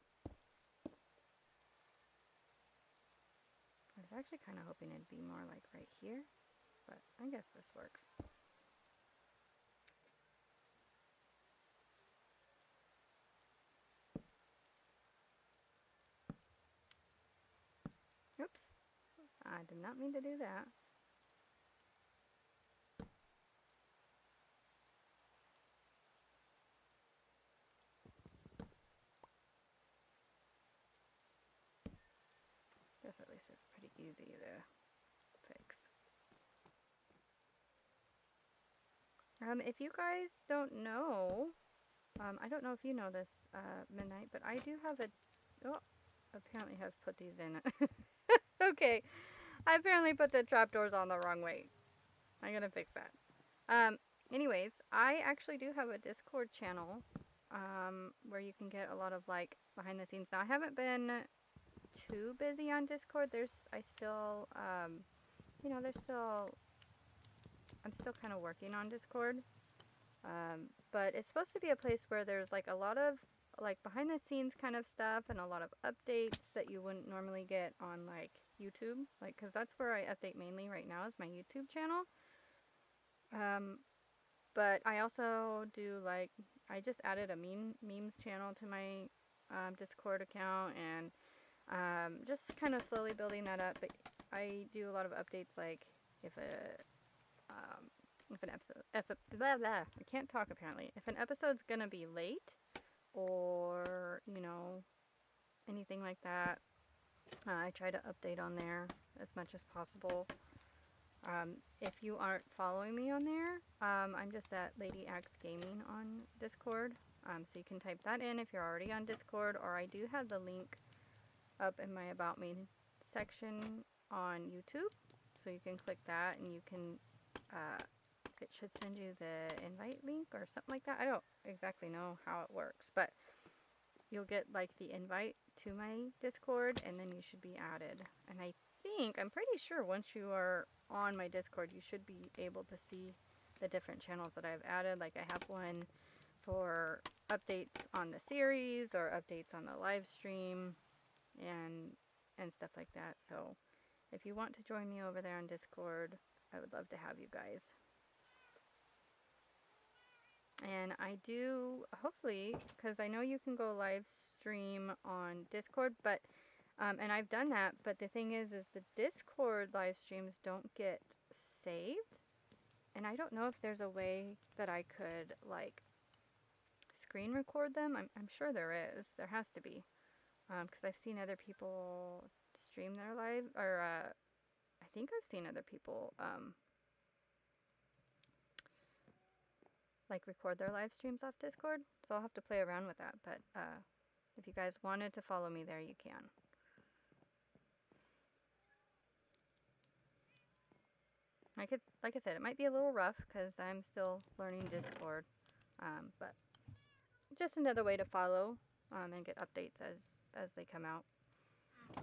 A: I was actually kind of hoping it'd be more like right here, but I guess this works. Oops. I did not mean to do that. Guess at least it's pretty easy to fix. If you guys don't know, I don't know if you know this, Midnight, but I do have a, oh, apparently have put these in. Okay, I apparently put the trapdoors on the wrong way. I'm gonna fix that. Anyways, I actually do have a Discord channel, where you can get a lot of, like, behind the scenes. Now, I haven't been too busy on Discord. I'm still I'm still kind of working on Discord. But it's supposed to be a place where there's like a lot of like behind the scenes kind of stuff and a lot of updates that you wouldn't normally get on like YouTube, like, because that's where I update mainly right now is my YouTube channel. But I also do like, I just added a memes channel to my Discord account, and just kind of slowly building that up. But I do a lot of updates, like if a um, if an episode, blah, blah, I can't talk apparently. If an episode's gonna be late, or anything like that, I try to update on there as much as possible. If you aren't following me on there, I'm just at Lady Axe Gaming on Discord. So you can type that in if you're already on Discord, or I do have the link up in my About Me section on YouTube. So you can click that, and you can, it should send you the invite link or something like that. I don't exactly know how it works, but you'll get like the invite to my Discord, and then you should be added. And I'm pretty sure once you are on my Discord, you should be able to see the different channels that I've added. Like I have one for updates on the series, or updates on the live stream, and stuff like that. So if you want to join me over there on Discord, I would love to have you guys. And I do, hopefully, because I know you can go live stream on Discord, but and I've done that, but the thing is the Discord live streams don't get saved, and I don't know if there's a way that I could like screen record them. I'm sure there is. There has to be, because I've seen other people stream their live, or I think I've seen other people like record their live streams off Discord. So I'll have to play around with that. But if you guys wanted to follow me there, you can. Like I said, it might be a little rough because I'm still learning Discord, but just another way to follow and get updates as they come out.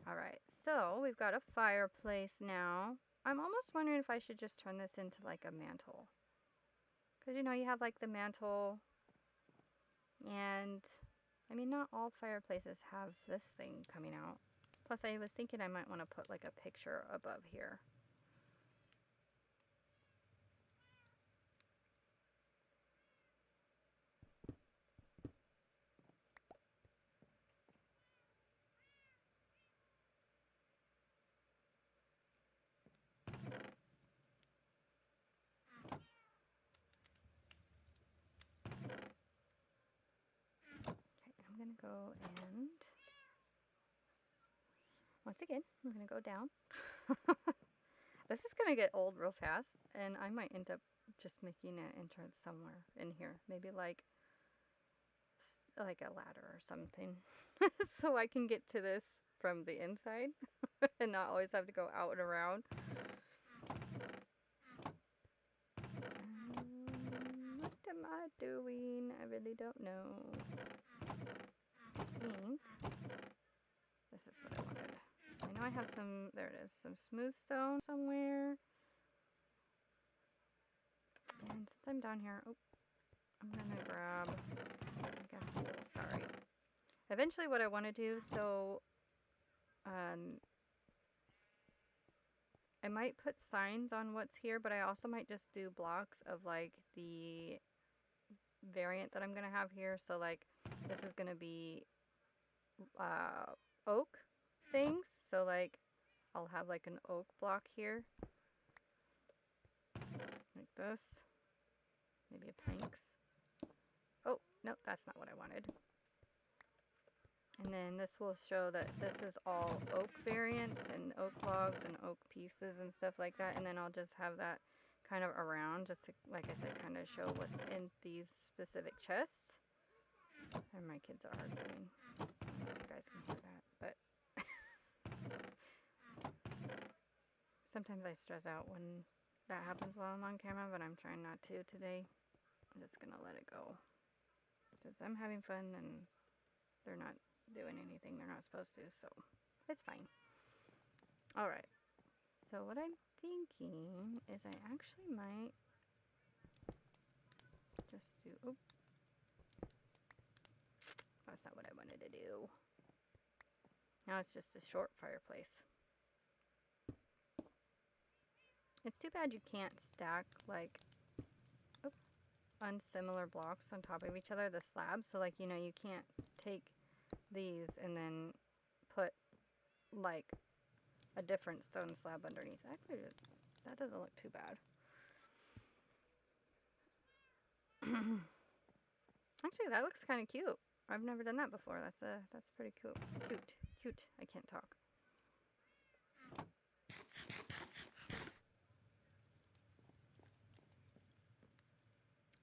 A: All right, so we've got a fireplace now. I'm almost wondering if I should just turn this into like a mantle, because you have like the mantle, and I mean not all fireplaces have this thing coming out. Plus, I was thinking I might want to put like a picture above here. Okay, I'm gonna go, and once again, I'm gonna go down. This is gonna get old real fast, and I might end up just making an entrance somewhere in here. Maybe like a ladder or something, so I can get to this from the inside and not always have to go out and around. What am I doing? I really don't know. I think this is what I wanted. I know I have some, there it is, some smooth stone somewhere. And since I'm down here, I'm gonna grab like a hole, sorry. Eventually what I want to do, so I might put signs on what's here, but I also might just do blocks of like the variant that I'm gonna have here. So like this is gonna be oak things. So like I'll have like an oak block here, like this. Maybe a planks. Oh, no, that's not what I wanted. And then this will show that this is all oak variants and oak logs and oak pieces and stuff like that. And then I'll just have that kind of around, just to, like I said, kind of show what's in these specific chests. And my kids are arguing. I don't know if you guys can hear that, but sometimes I stress out when that happens while I'm on camera, but I'm trying not to today. I'm just gonna let it go, because I'm having fun and they're not doing anything they're not supposed to, so it's fine. All right, so what I'm thinking is I actually might just do, oh, that's not what I wanted to do. Now it's just a short fireplace. It's too bad you can't stack like, oh, unsimilar blocks on top of each other, the slabs. So like, you know, you can't take these and then put like a different stone slab underneath. Actually, that doesn't look too bad. Actually, that looks kind of cute. I've never done that before. That's pretty cool. Cute. I can't talk.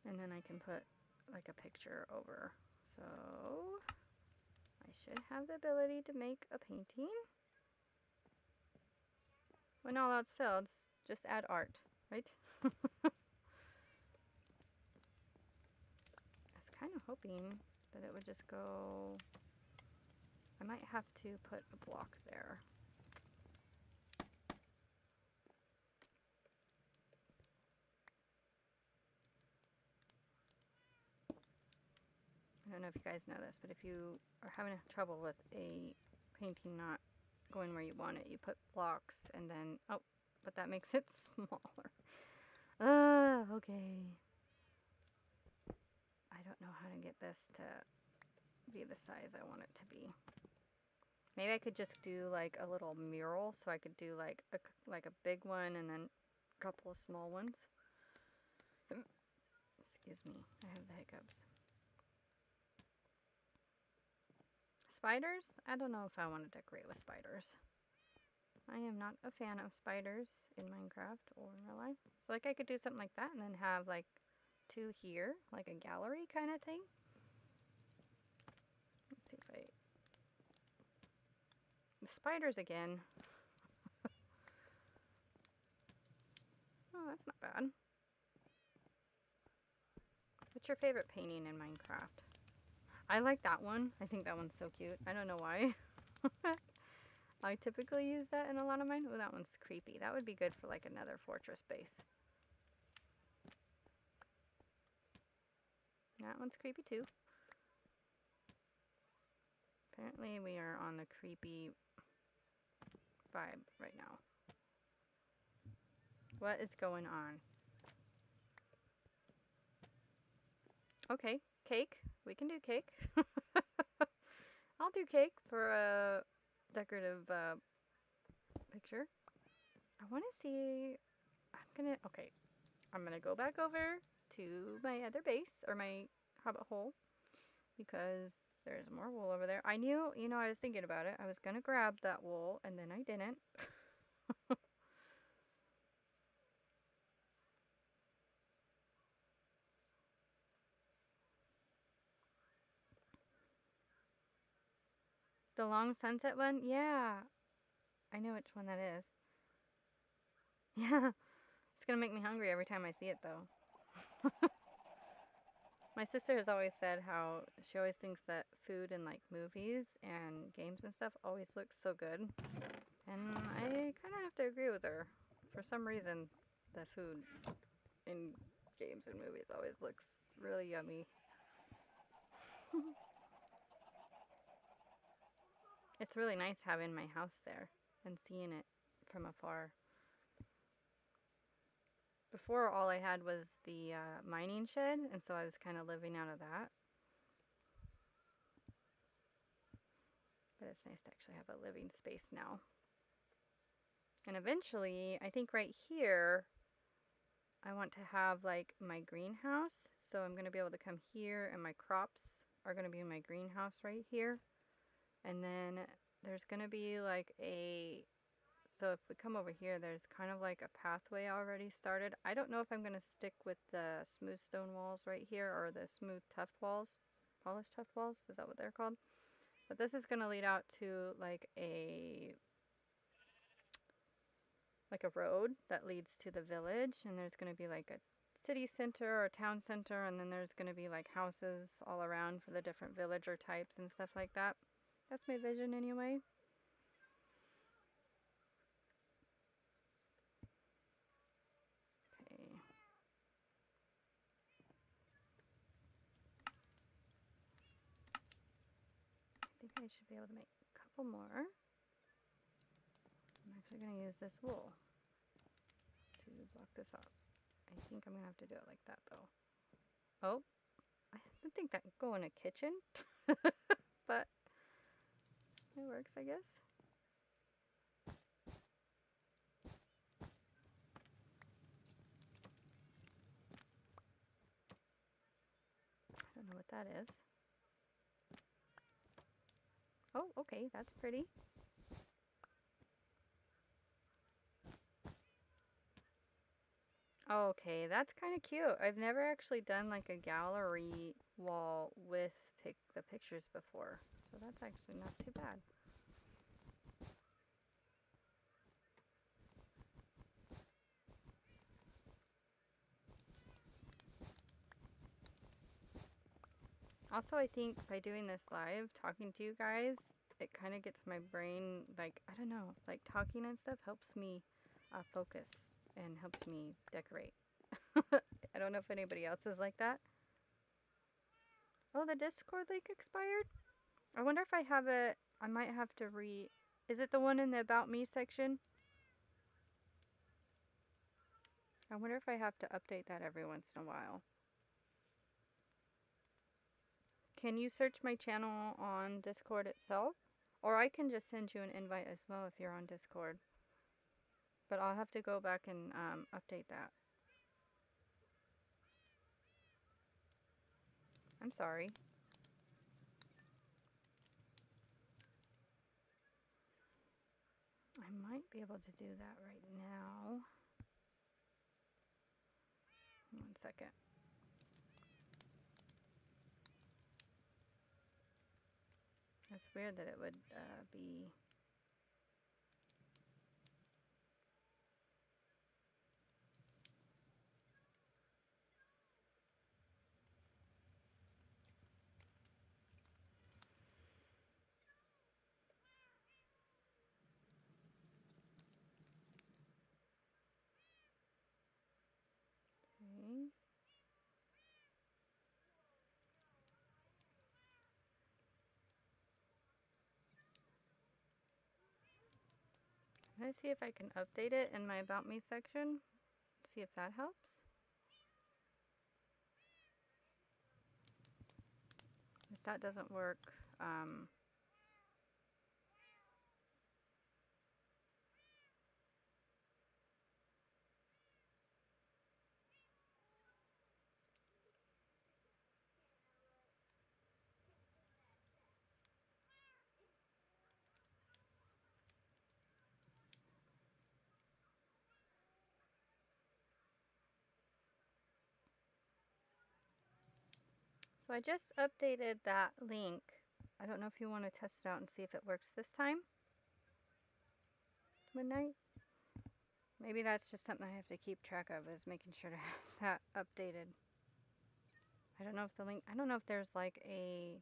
A: And then I can put like a picture over. So I should have the ability to make a painting. When all else fails, just add art, right? I was kind of hoping that it would just go. I might have to put a block there. I don't know if you guys know this, but if you are having trouble with a painting not going where you want it, you put blocks and then, oh, but that makes it smaller. Okay. I don't know how to get this to be the size I want it to be. Maybe I could just do like a little mural, so I could do like a big one and then a couple of small ones. Excuse me, I have the hiccups. Spiders? I don't know if I want to decorate with spiders. I am not a fan of spiders in Minecraft or in real life. So like I could do something like that and then have like 2 here, like a gallery kind of thing. Let's see if I... The spiders again. Oh, that's not bad. What's your favorite painting in Minecraft? I like that one. I think that one's so cute. I don't know why. I typically use that in a lot of mine. Oh, that one's creepy. That would be good for like another fortress base. That one's creepy too. Apparently we are on the creepy vibe right now. What is going on? Okay, cake. We can do cake. I'll do cake for a decorative picture. I want to see... Okay, I'm going to go back over to my other base, or my hobbit hole, because there's more wool over there. I knew, you know, I was thinking about it. I was going to grab that wool, and then I didn't. The long sunset one? Yeah. I know which one that is. Yeah. It's going to make me hungry every time I see it, though. My sister has always said how she always thinks that food in like movies and games and stuff always looks so good. And I kind of have to agree with her. For some reason, the food in games and movies always looks really yummy. It's really nice having my house there and seeing it from afar. Before, all I had was the mining shed, and so I was kind of living out of that. But it's nice to actually have a living space now. And eventually, I think right here, I want to have like my greenhouse. So I'm going to be able to come here, and my crops are going to be in my greenhouse right here. And then there's going to be like so if we come over here, there's kind of like a pathway already started. I don't know if I'm going to stick with the smooth stone walls right here, or the smooth tuff walls, polished tuff walls, is that what they're called? But this is going to lead out to like a road that leads to the village, and there's going to be like a city center or town center, and then there's going to be like houses all around for the different villager types and stuff like that. That's my vision anyway. Okay. I think I should be able to make a couple more. I'm actually going to use this wool to block this up. I think I'm going to have to do it like that though. Oh, I didn't think that could go in a kitchen. But it works, I guess. I don't know what that is. Oh, okay, that's pretty. Okay, that's kind of cute. I've never actually done like a gallery wall with the pictures before. So that's actually not too bad. Also, I think by doing this live, talking to you guys, it kind of gets my brain, like, I don't know, like talking and stuff helps me focus and helps me decorate. I don't know if anybody else is like that. Oh, the Discord link expired? I wonder if I have it. I might have to Is it the one in the About Me section? I wonder if I have to update that every once in a while. Can you search my channel on Discord itself? Or I can just send you an invite as well if you're on Discord. But I'll have to go back and update that. I'm sorry. I might be able to do that right now. 1 second. That's weird that it would be... Okay. Let's see if I can update it in my About Me section. See if that helps. If that doesn't work, so I just updated that link. I don't know if you want to test it out and see if it works this time. Midnight? Maybe that's just something I have to keep track of, is making sure to have that updated. I don't know if the link, I don't know if there's like a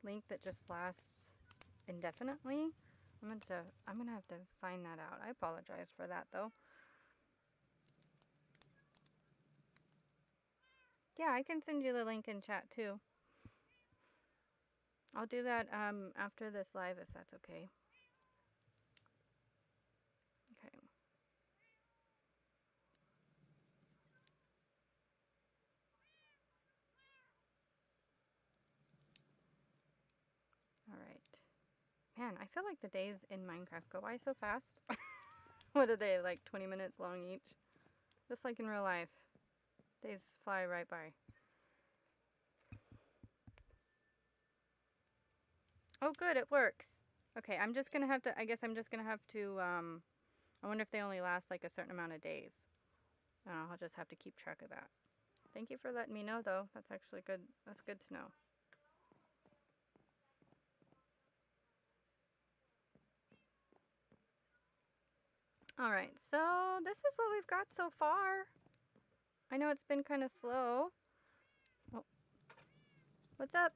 A: link that just lasts indefinitely. I'm gonna have to find that out. I apologize for that though. Yeah, I can send you the link in chat too. I'll do that after this live if that's okay. Okay. All right. Man, I feel like the days in Minecraft go by so fast. What are they, like 20 minutes long each? Just like in real life. Days fly right by. Oh good, it works. Okay, I'm just gonna have to, I guess I'm just gonna have to, I wonder if they only last like a certain amount of days. I'll just have to keep track of that. Thank you for letting me know though. That's actually good. That's good to know. Alright, so this is what we've got so far. I know it's been kind of slow. Oh, what's up?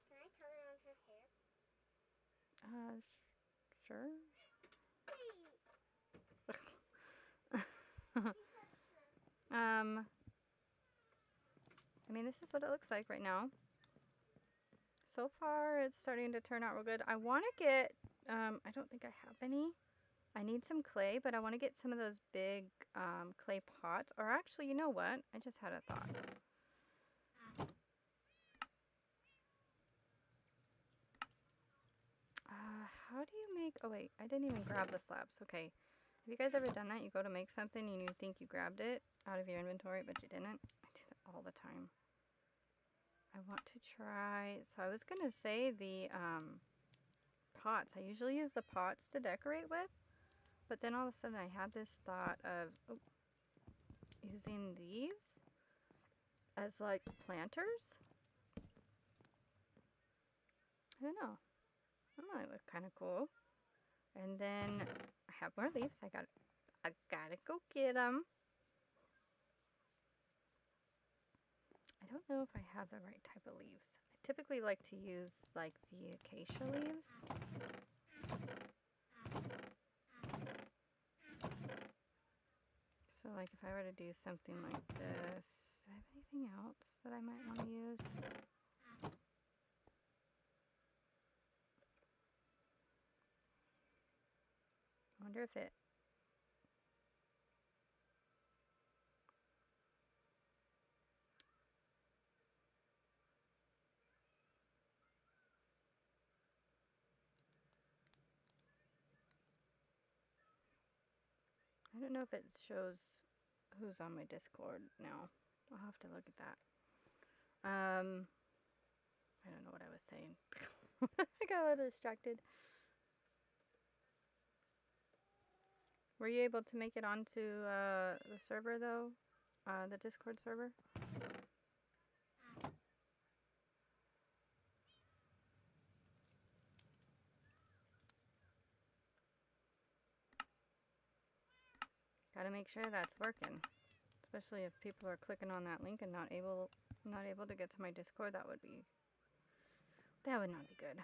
B: Can I color on her hair?
A: Sure. I mean, this is what it looks like right now. So far, it's starting to turn out real good. I want to get, I don't think I have any. I need some clay, but I want to get some of those big clay pots. Or actually, you know what? I just had a thought. make, oh wait, I didn't even grab the slabs. Okay. Have you guys ever done that? You go to make something and you think you grabbed it out of your inventory, but you didn't? I do that all the time. I want to try, so I was gonna say the pots. I usually use the pots to decorate with, but then all of a sudden I had this thought of using these as like planters. I don't know. That might look kind of cool. And then I have more leaves. I gotta go get them. I don't know if I have the right type of leaves. I typically like to use like the acacia leaves. So like if I were to do something like this, do I have anything else that I might want to use? I wonder if it, I don't know if it shows who's on my Discord now. I'll have to look at that. I don't know what I was saying. I got a little distracted. Were you able to make it onto the server though? The Discord server? Gotta make sure that's working. Especially if people are clicking on that link and not able to get to my Discord, that would not be good.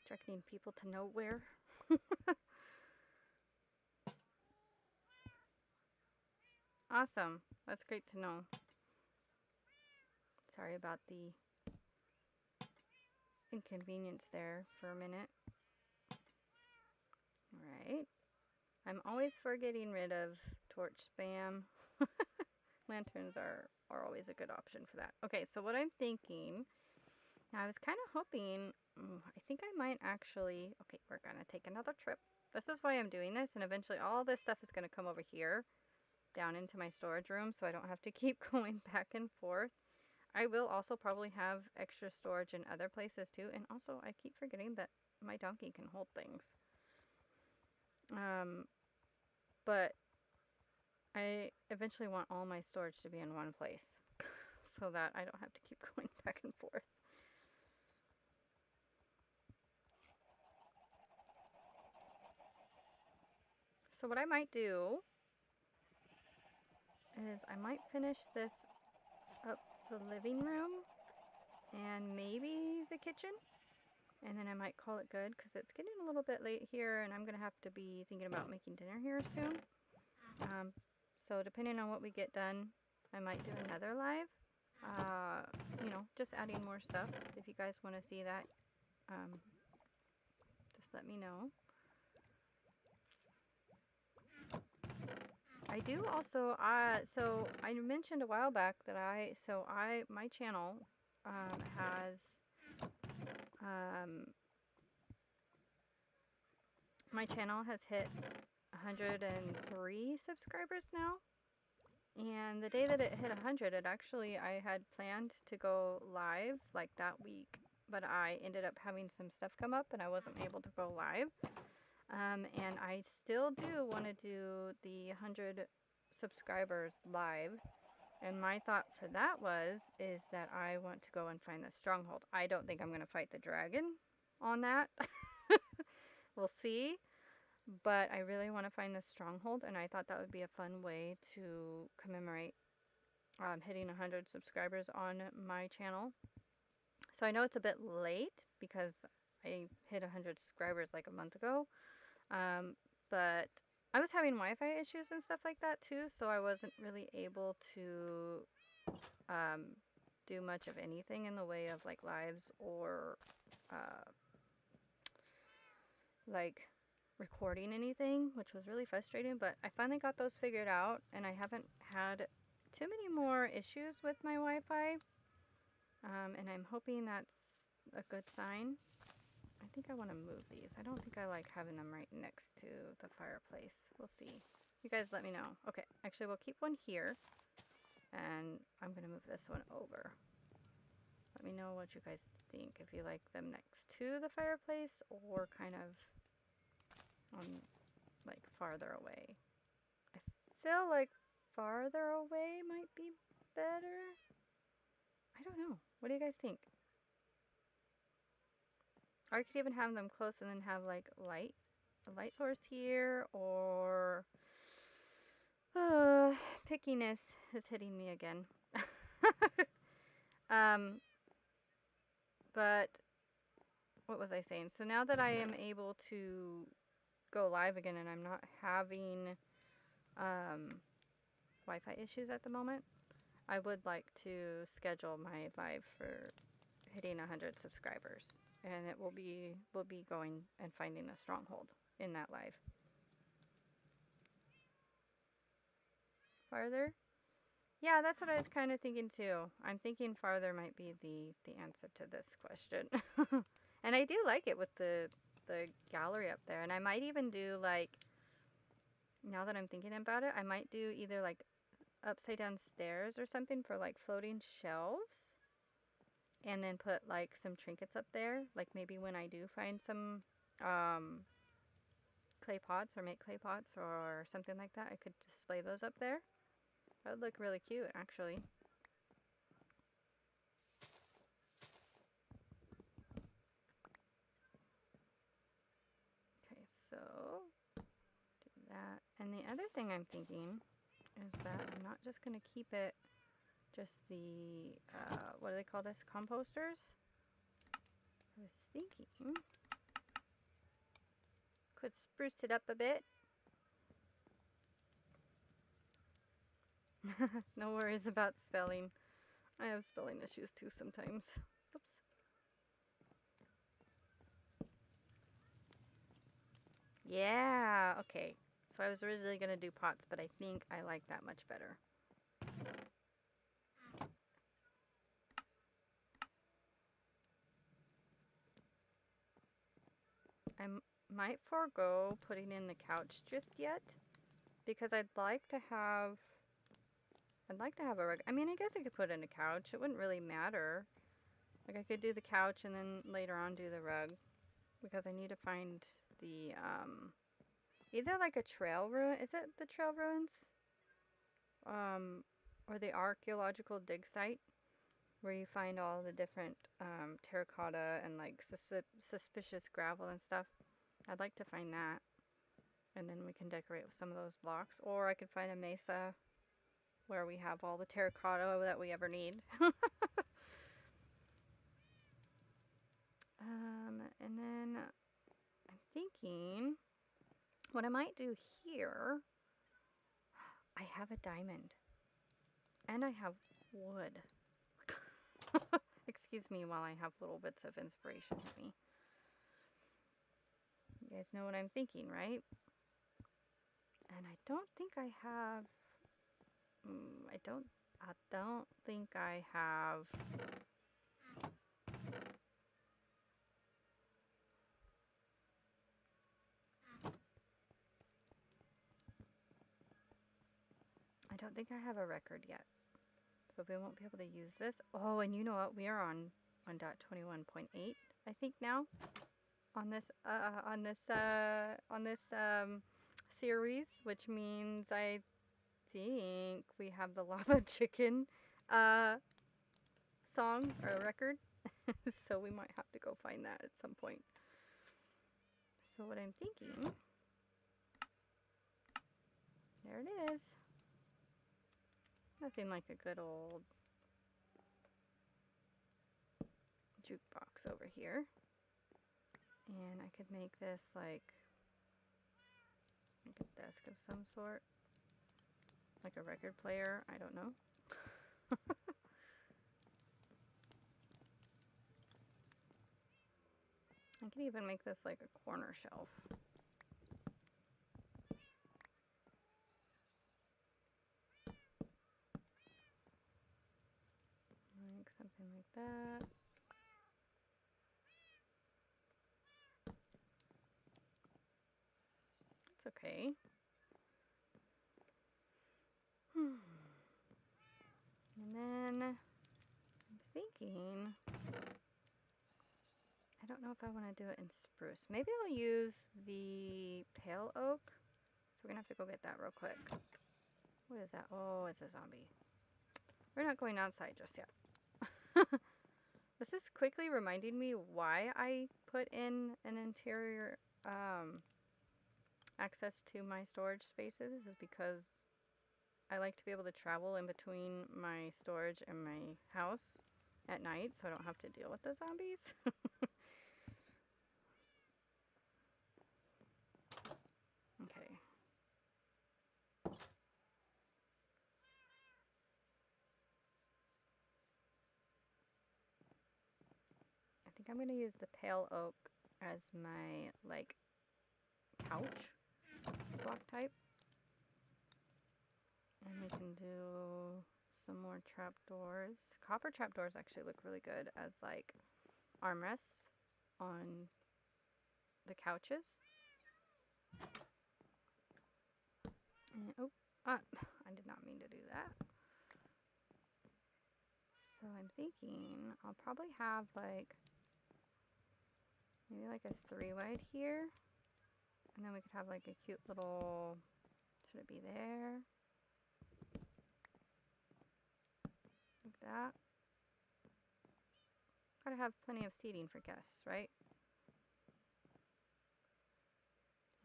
A: Directing people to nowhere. Awesome. That's great to know. Sorry about the inconvenience there for a minute. Alright. I'm always for getting rid of torch spam. Lanterns are always a good option for that. Okay, so what I'm thinking, now I was kind of hoping, I think I might actually, okay, we're going to take another trip. This is why I'm doing this, and eventually all this stuff is going to come over here, down into my storage room, so I don't have to keep going back and forth. I will also probably have extra storage in other places too, and also I keep forgetting that my donkey can hold things. But I eventually want all my storage to be in one place so that I don't have to keep going back and forth. So what I might do is I might finish this up the living room and maybe the kitchen, and then I might call it good because it's getting a little bit late here and I'm going to have to be thinking about making dinner here soon. So depending on what we get done, I might do another live. You know, just adding more stuff. If you guys want to see that, just let me know. I do also, so I mentioned a while back that my channel has, my channel has hit 103 subscribers now. And the day that it hit 100, I had planned to go live like that week, but I ended up having some stuff come up and I wasn't able to go live. And I still do want to do the 100 subscribers live. And my thought for that is that I want to go and find the stronghold. I don't think I'm going to fight the dragon on that. We'll see. But I really want to find the stronghold, and I thought that would be a fun way to commemorate hitting 100 subscribers on my channel. So I know it's a bit late because I hit 100 subscribers like a month ago. But I was having Wi-Fi issues and stuff like that too, so I wasn't really able to do much of anything in the way of like lives or like recording anything, which was really frustrating. But I finally got those figured out, and I haven't had too many more issues with my Wi-Fi. And I'm hoping that's a good sign. I think I want to move these. I don't think I like having them right next to the fireplace. We'll see. You guys let me know. Okay, actually we'll keep one here. And I'm going to move this one over. Let me know what you guys think. If you like them next to the fireplace or kind of on like farther away. I feel like farther away might be better. I don't know. What do you guys think? Or I could even have them close and then have like a light source here, or pickiness is hitting me again. um, but what was I saying? So now that I am able to go live again and I'm not having Wi-Fi issues at the moment, I would like to schedule my live for hitting 100 subscribers, and it will be we'll be going and finding a stronghold in that live. Farther? Yeah, that's what I was kind of thinking too. I'm thinking farther might be the answer to this question. And I do like it with the gallery up there, and I might even do like, now that I'm thinking about it, I might do either like upside down stairs or something for like floating shelves, and then put like some trinkets up there, like maybe when I do find some um, clay pots or make clay pots or something like that, I could display those up there. That would look really cute actually. Okay, so do that. And the other thing I'm thinking is that I'm not just going to keep it just the, what do they call this? Composters? I was thinking could spruce it up a bit. No worries about spelling. I have spelling issues too sometimes. Oops. Yeah, okay. So I was originally going to do pots, but I think I like that much better. I might forego putting in the couch just yet because I'd like to have a rug. I mean, I guess I could put in a couch. It wouldn't really matter. Like I could do the couch and then later on do the rug because I need to find the either like a trail ruin. Is it the trail ruins? Or the archaeological dig site where you find all the different terracotta and like suspicious gravel and stuff. I'd like to find that, and then we can decorate with some of those blocks. Or I could find a mesa where we have all the terracotta that we ever need. And then I'm thinking what I might do here. I have a diamond, and I have wood. Excuse me while I have little bits of inspiration hit me. You guys know what I'm thinking, right? And I don't think I have. I don't. I don't think I have. I don't think I have a record yet, so we won't be able to use this. Oh, and you know what? We are on 1.21.8, I think now, on this series, which means I think we have the lava chicken uh, song or record. So we might have to go find that at some point. So what I'm thinking, there it is. Nothing like a good old jukebox over here. And I could make this like a desk of some sort. Like a record player, I don't know. I could even make this like a corner shelf. Like something like that. Okay. And then I'm thinking, I don't know if I want to do it in spruce. Maybe I'll use the pale oak. So we're going to have to go get that real quick. What is that? Oh, it's a zombie. We're not going outside just yet. This is quickly reminding me why I put in an interior access to my storage spaces is because I like to be able to travel in between my storage and my house at night so I don't have to deal with the zombies. Okay. I think I'm going to use the pale oak as my, like, couch block type. And we can do some more trapdoors. Copper trapdoors actually look really good as, like, armrests on the couches. And, oh, I did not mean to do that. So I'm thinking I'll probably have, like, maybe like a 3-wide here. And then we could have like a cute little, should it be there? Like that. Gotta have plenty of seating for guests, right?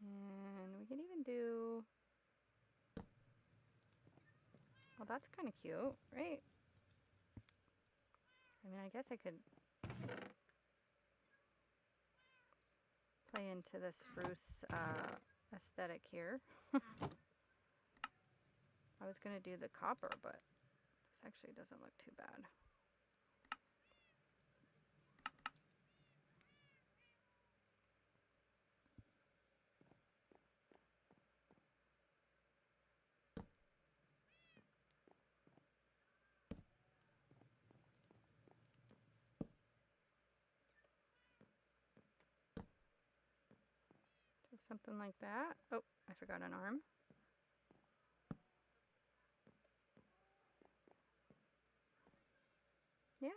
A: And we can even do, well, that's kind of cute, right? I mean, I guess I could play into the spruce aesthetic here. I was gonna do the copper, but this actually doesn't look too bad. So something like that. Oh, I forgot an arm. Yeah,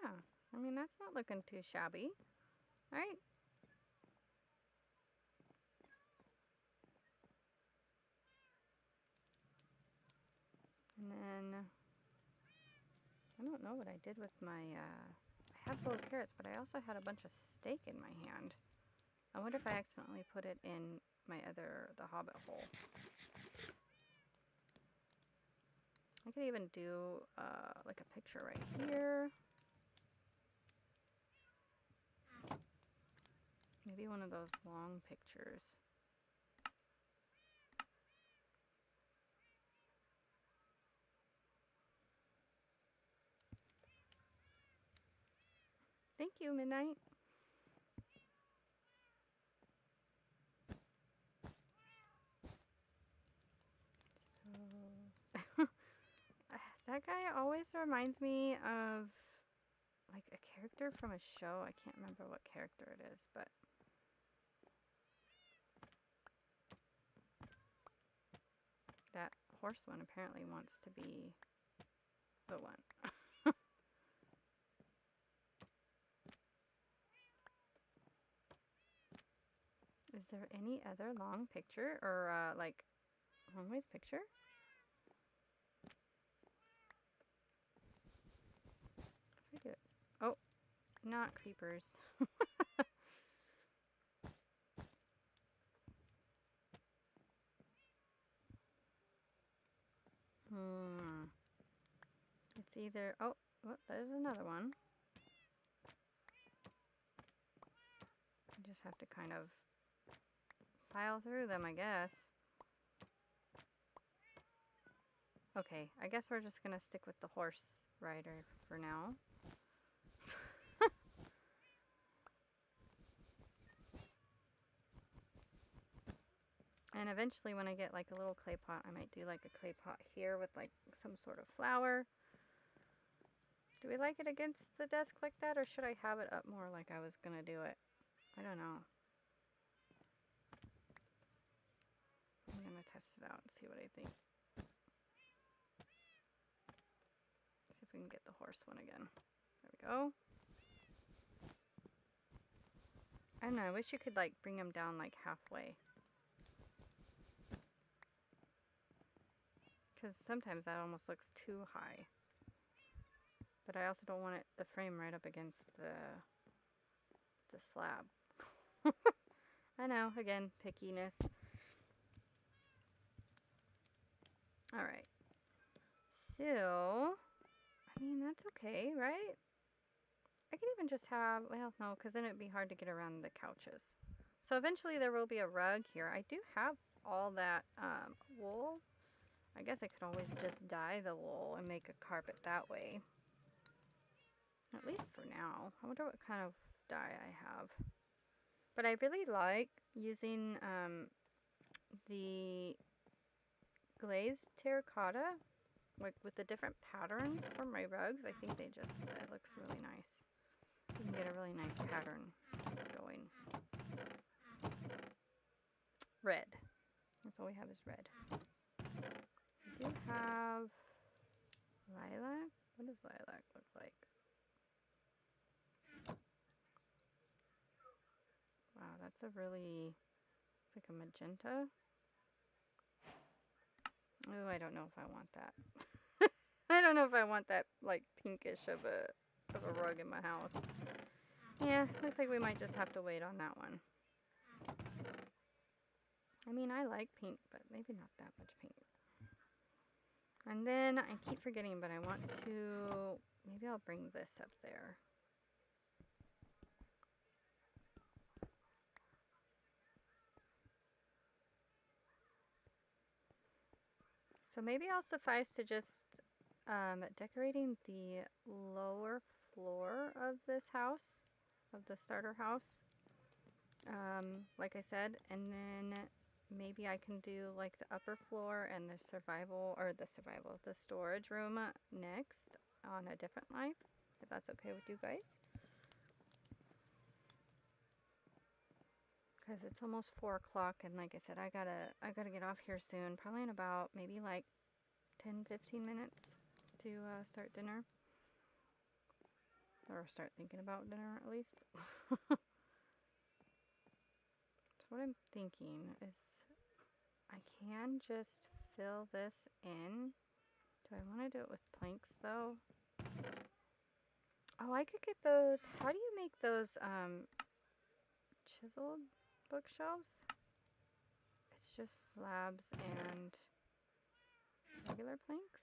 A: I mean, that's not looking too shabby, right? And then, I don't know what I did with my, I have both carrots, but I also had a bunch of steak in my hand. I wonder if I accidentally put it in my other, the hobbit hole. I could even do, like a picture right here. Maybe one of those long pictures. Thank you, Midnight. So, that guy always reminds me of like a character from a show. I can't remember what character it is, but that horse one apparently wants to be the one. Is there any other long picture or like long ways picture? If I do it. Oh, not creepers. Hmm. It's either, oh, there's another one. I just have to kind of file through them, I guess. Okay, I guess we're just gonna stick with the horse rider for now. And eventually when I get like a little clay pot, I might do like a clay pot here with like some sort of flower. Do we like it against the desk like that, or should I have it up more like I was gonna do it? I don't know. I'm gonna test it out and see what I think. See if we can get the horse one again. There we go. I don't know, I wish you could like bring them down like halfway. Because sometimes that almost looks too high. But I also don't want it, the frame right up against the slab. I know, again, pickiness. Alright. So, I mean, that's okay, right? I could even just have, well, no, because then it'd be hard to get around the couches. So eventually there will be a rug here. I do have all that wool. I guess I could always just dye the wool and make a carpet that way. At least for now. I wonder what kind of dye I have. But I really like using the glazed terracotta, like with the different patterns for my rugs. I think it looks really nice. You can get a really nice pattern going. Red. That's all we have is red. We do have lilac. What does lilac look like? Wow, that's a really, it's like a magenta. Oh, I don't know if I want that. I don't know if I want that like pinkish of a rug in my house. Yeah, looks like we might just have to wait on that one. I mean, I like pink, but maybe not that much pink. And then I keep forgetting, but I want to, maybe I'll bring this up there. So maybe I'll suffice to just decorating the lower floor of this house, of the starter house. Like I said, and then maybe I can do like the upper floor and the the storage room next on a different life, if that's okay with you guys. Because it's almost 4 o'clock, and like I said, I gotta get off here soon, probably in about maybe like 10-15 minutes to start dinner, or start thinking about dinner at least. So what I'm thinking is I can just fill this in. Do I want to do it with planks though? Oh, I could get those. How do you make those chiseled bookshelves? It's just slabs and regular planks.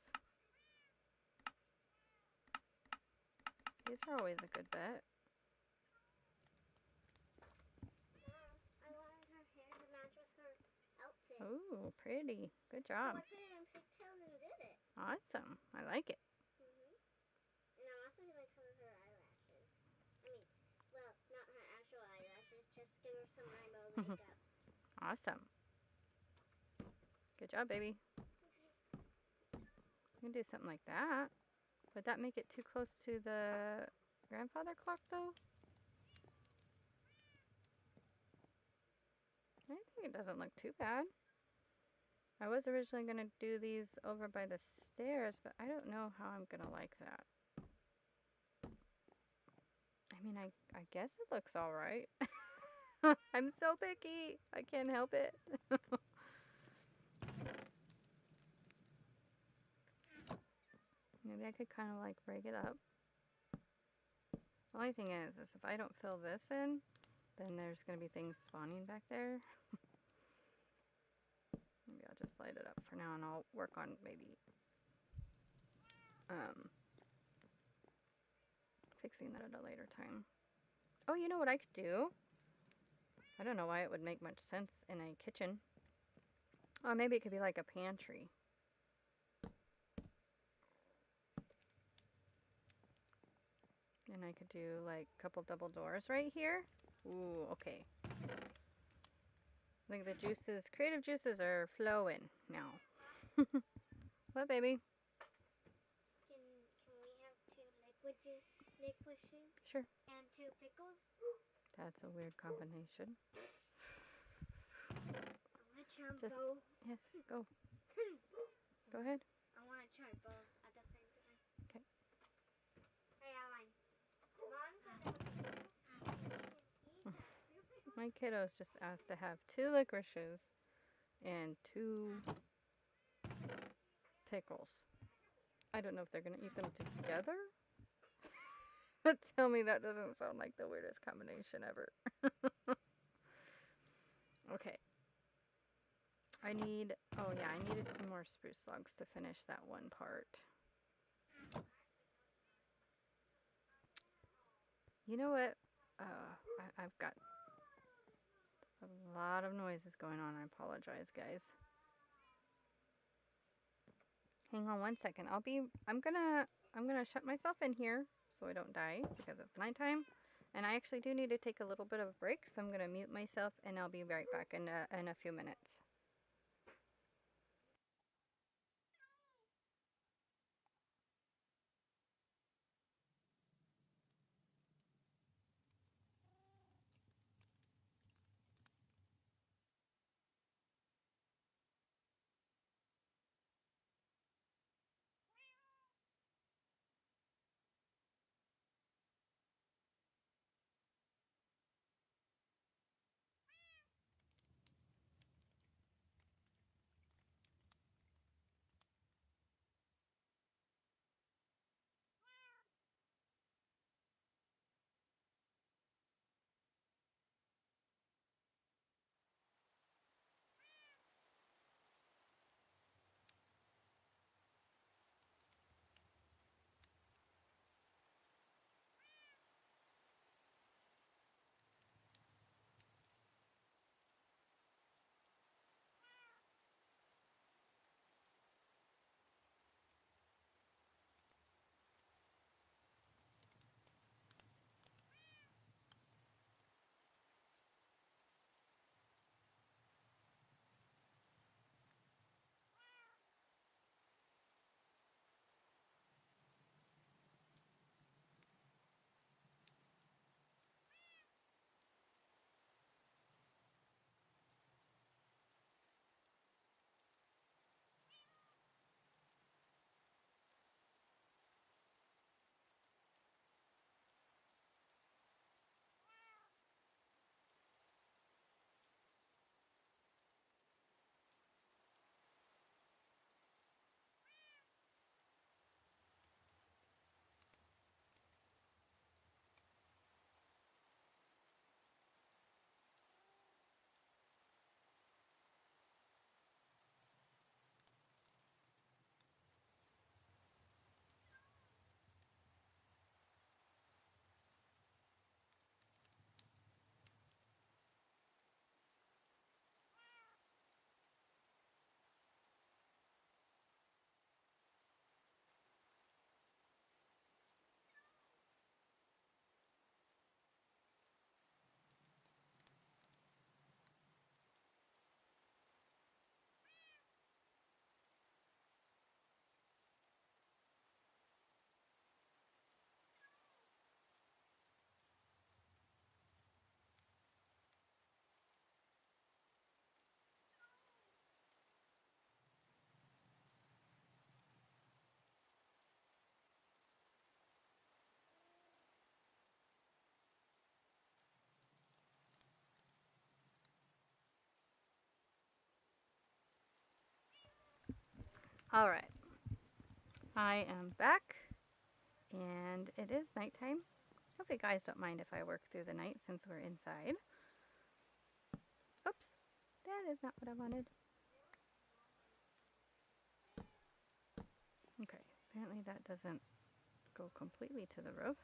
A: These are always a good bet.
B: I wanted her hair to match with her outfit.
A: Ooh, pretty. Good job.
B: So I put it in pigtails and did it.
A: Awesome. I like it.
B: And I'm also going to color her eyelashes. I mean, well, not her actual eyelashes, just give her some rainbow makeup.
A: Awesome. Good job, baby. You can do something like that. Would that make it too close to the grandfather clock, though? I think it doesn't look too bad. I was originally going to do these over by the stairs, but I don't know how I'm going to like that. I mean, I guess it looks all right. I'm so picky. I can't help it. Maybe I could kind of like break it up. The only thing is if I don't fill this in, then there's going to be things spawning back there. Maybe I'll just light it up for now, and I'll work on maybe fixing that at a later time. Oh, you know what I could do? I don't know why it would make much sense in a kitchen. Or maybe it could be like a pantry. And I could do like a couple double doors right here. Ooh, okay. Like the juices, creative juices are flowing now. What, baby?
B: Can we have 2 liquid shoes?
A: Sure.
B: And 2 pickles?
A: That's a weird combination.
B: Which
A: Just,
B: both?
A: yes, go. Go ahead.
B: I want to try both at the same time.
A: Okay.
B: Hey, Alan. Mom
A: My kiddos just asked to have 2 licorices and 2 pickles. I don't know if they're going to eat them together. But tell me that doesn't sound like the weirdest combination ever. Okay. I needed some more spruce logs to finish that one part. You know what? I've got a lot of noises going on. I apologize, guys. Hang on one second. I'm gonna shut myself in here so I don't die because it's nighttime. And I actually do need to take a little bit of a break, so I'm gonna mute myself and I'll be right back in a few minutes. All right. I am back and it is nighttime. Hope you guys don't mind if I work through the night since we're inside. Oops. That is not what I wanted. Okay. Apparently that doesn't go completely to the roof.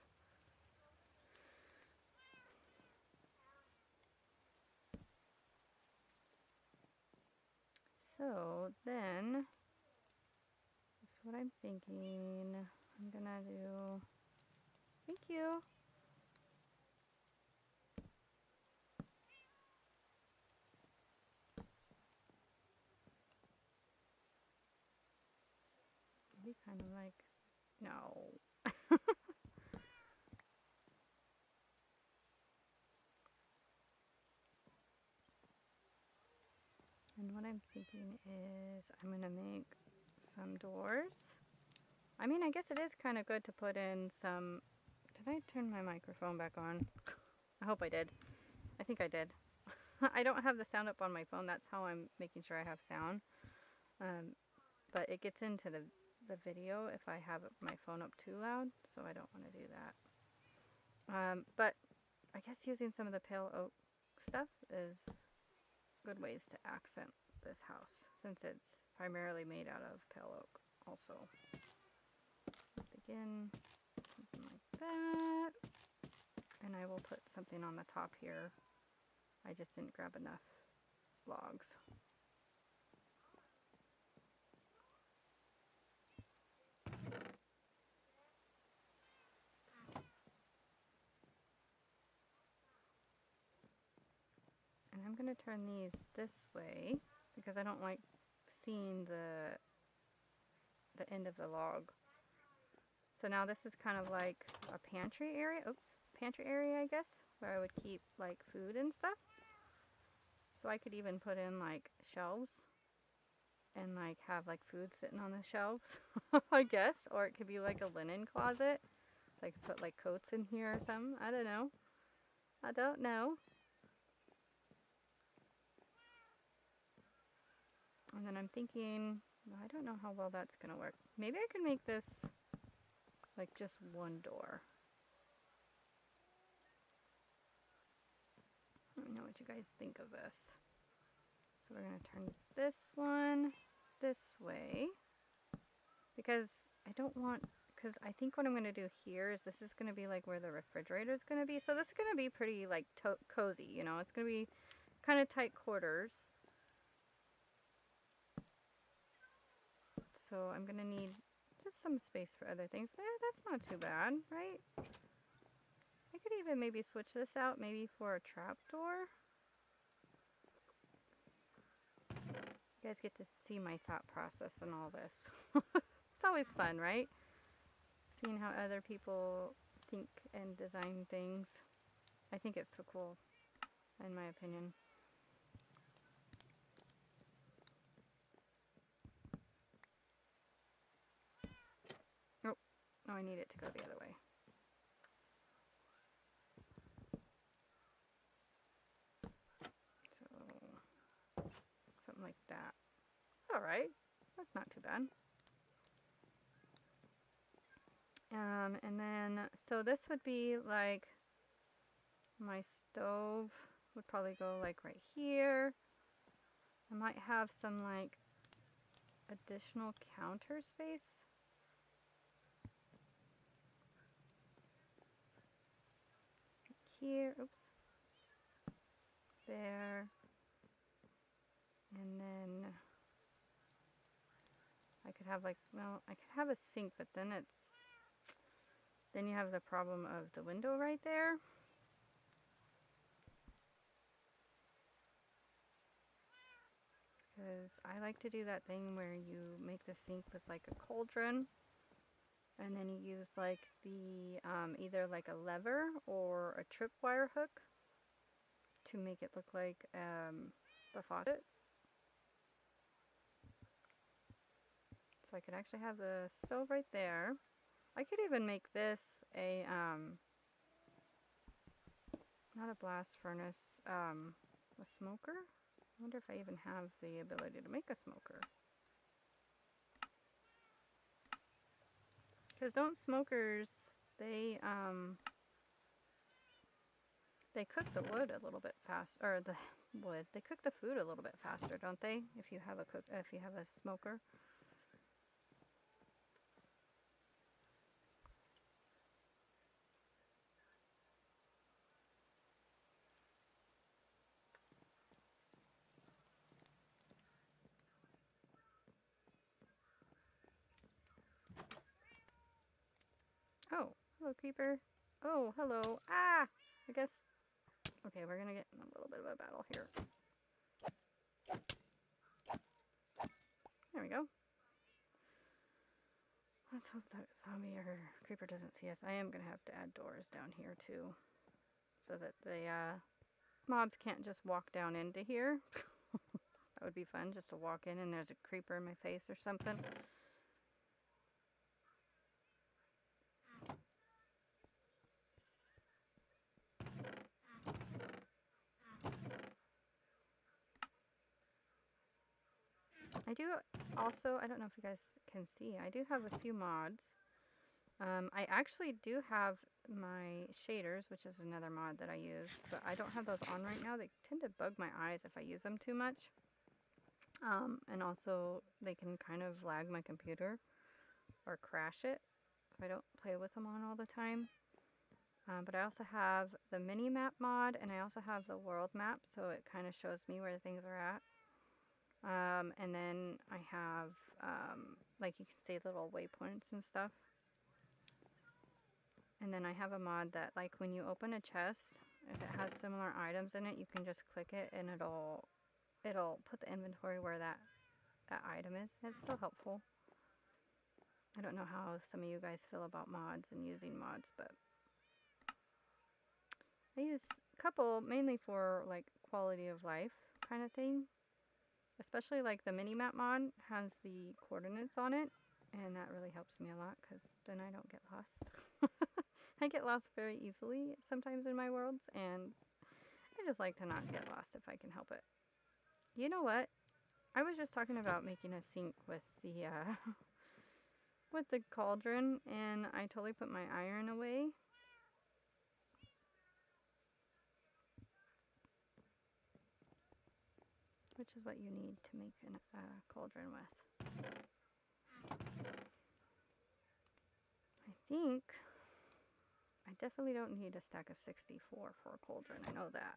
A: So then, that's what I'm thinking. I'm gonna do, thank you. Be kind of like, no. And what I'm thinking is I'm going to make some doors. I mean, I guess it is kind of good to put in some... Did I turn my microphone back on? I hope I did. I think I did. I don't have the sound up on my phone. That's how I'm making sure I have sound. But it gets into the video if I have my phone up too loud, so I don't want to do that. But I guess using some of the pale oak stuff is good ways to accent this house, since it's primarily made out of pale oak also. Begin something like that, and I will put something on the top here. I just didn't grab enough logs. And I'm going to turn these this way because I don't like seeing the end of the log. So now this is kind of like a pantry area. Oops, pantry area, I guess, where I would keep like food and stuff. So I could even put in like shelves and like have like food sitting on the shelves, I guess. Or it could be like a linen closet. So I could put like coats in here or something. I don't know. I don't know. And then I'm thinking, well, I don't know how well that's gonna work. Maybe I could make this like just one door. Let me know what you guys think of this. So we're gonna turn this one this way because I don't want, because I think what I'm gonna do here is this is gonna be like where the refrigerator is gonna be. So this is gonna be pretty like cozy, you know. It's gonna be kind of tight quarters. So I'm gonna need just some space for other things. That's not too bad, right? I could even maybe switch this out maybe for a trapdoor. You guys get to see my thought process and all this. It's always fun, right? Seeing how other people think and design things. I think it's so cool, in my opinion. Oh, no, I need it to go the other way. So, something like that. It's alright. That's not too bad. And then, so this would be like, my stove would probably go like right here. I might have some like additional counter space here. Oops. There. And then I could have like, well, I could have a sink, but then then you have the problem of the window right there. Because I like to do that thing where you make the sink with like a cauldron and then you use like the either like a lever or a tripwire hook to make it look like the faucet. So I could actually have the stove right there. I could even make this a not a blast furnace, a smoker. I wonder if I even have the ability to make a smoker. Because don't smokers, they cook the wood a little bit fast, or the wood. They cook the food a little bit faster, don't they? If you have a smoker. Oh, hello creeper. Oh, hello. Ah! I guess. Okay, we're gonna get in a little bit of a battle here. There we go. Let's hope that zombie or creeper doesn't see us. I am gonna have to add doors down here too, so that the mobs can't just walk down into here. That would be fun, just to walk in and there's a creeper in my face or something. I do also, I don't know if you guys can see, I do have a few mods. I actually do have my shaders, which is another mod that I use, but I don't have those on right now. They tend to bug my eyes if I use them too much. And also they can kind of lag my computer or crash it, so I don't play with them on all the time. But I also have the mini map mod, and I also have the world map, so it kind of shows me where things are at. And then I have, like you can see little waypoints and stuff. And then I have a mod that, like, when you open a chest, if it has similar items in it, you can just click it and it'll put the inventory where that item is. It's so helpful. I don't know how some of you guys feel about mods and using mods, but I use a couple mainly for like quality of life kind of thing. Especially like the mini map mod has the coordinates on it, and that really helps me a lot because then I don't get lost. I get lost very easily sometimes in my worlds, and I just like to not get lost if I can help it. You know what? I was just talking about making a sink with the with the cauldron, and I totally put my iron away. Which is what you need to make a cauldron with. I think I definitely don't need a stack of 64 for a cauldron. I know that.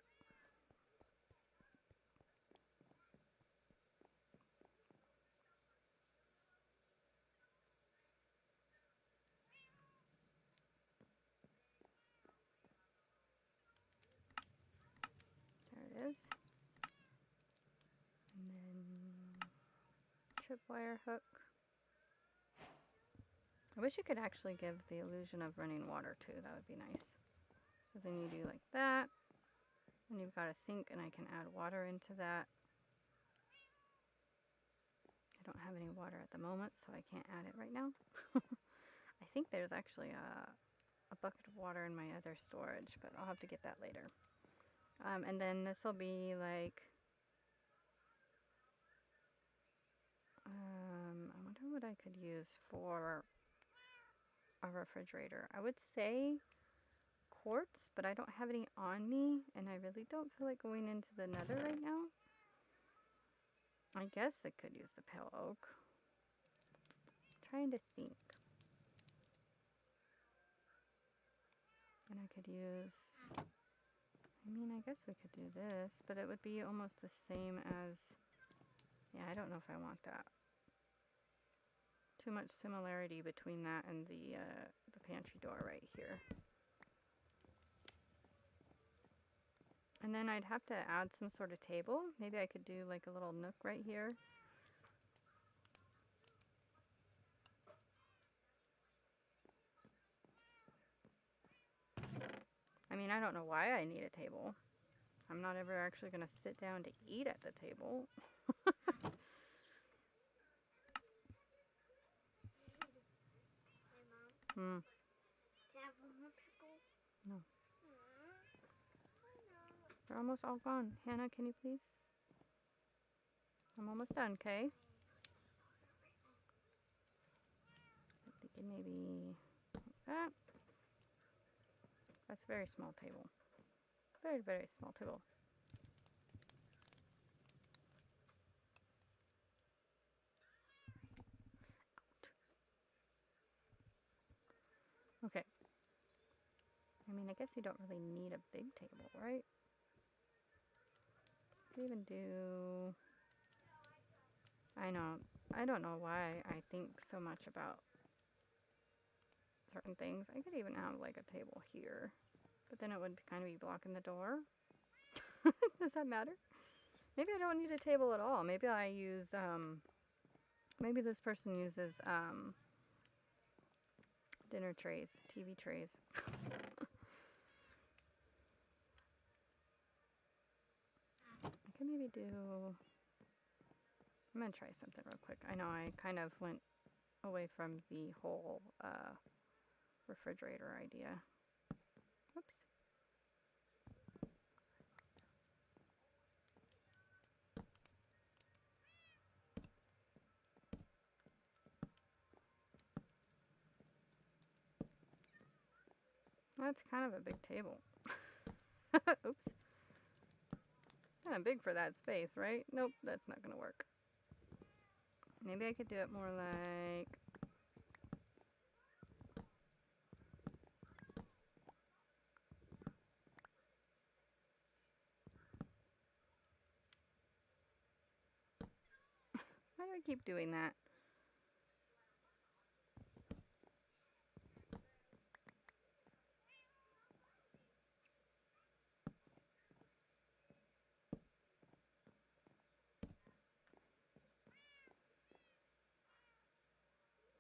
A: There it is. And then tripwire hook. I wish you could actually give the illusion of running water too. That would be nice. So then you do like that. And you've got a sink, and I can add water into that. I don't have any water at the moment, so I can't add it right now. I think there's actually a bucket of water in my other storage, but I'll have to get that later. And then this will be like, I wonder what I could use for a refrigerator. I would say quartz, but I don't have any on me, and I really don't feel like going into the nether right now. I guess it could use the pale oak. Trying to think. And I could use, I mean, I guess we could do this, but it would be almost the same as, yeah, I don't know if I want that. Too much similarity between that and the pantry door right here. And then I'd have to add some sort of table. Maybe I could do like a little nook right here. I mean, I don't know why I need a table. I'm not ever actually going to sit down to eat at the table.
B: Hey, Mom.
A: Hmm.
B: Can I have one more pickle?
A: No.
B: I know.
A: They're almost all gone. Hannah, can you please? I'm almost done, okay? I'm thinking maybe like that. That's a very small table. Very, very small table. Okay. I mean, I guess you don't really need a big table, right? Could even do... I know. I don't know why I think so much about certain things. I could even have like a table here, but then it would kind of be blocking the door. Does that matter? Maybe I don't need a table at all. Maybe I use, maybe this person uses dinner trays, TV trays. I could maybe do I'm gonna try something real quick. I know I kind of went away from the whole refrigerator idea. Oops. That's kind of a big table. Oops. Kind of big for that space, right? Nope, that's not gonna work. Maybe I could do it more like... Why do I keep doing that?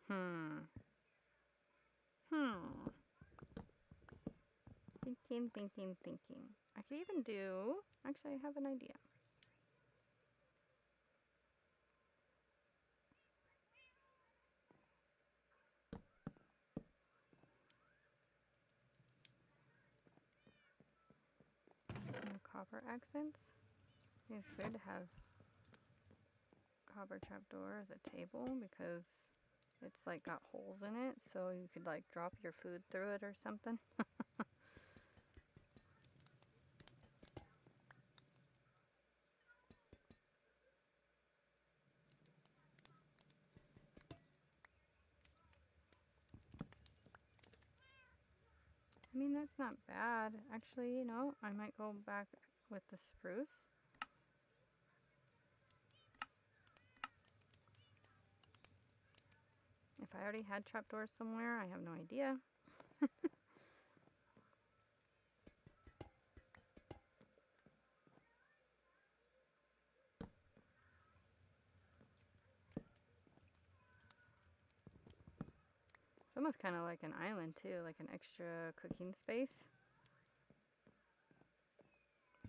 A: Hmm. Thinking. I could even do... Actually, I have an idea. Some copper accents. It's weird to have copper trapdoor as a table because it's like got holes in it, so you could like drop your food through it or something. I mean, that's not bad. Actually, you know, I might go back with the spruce. If I already had trapdoors somewhere, I have no idea. It's almost kind of like an island too, like an extra cooking space.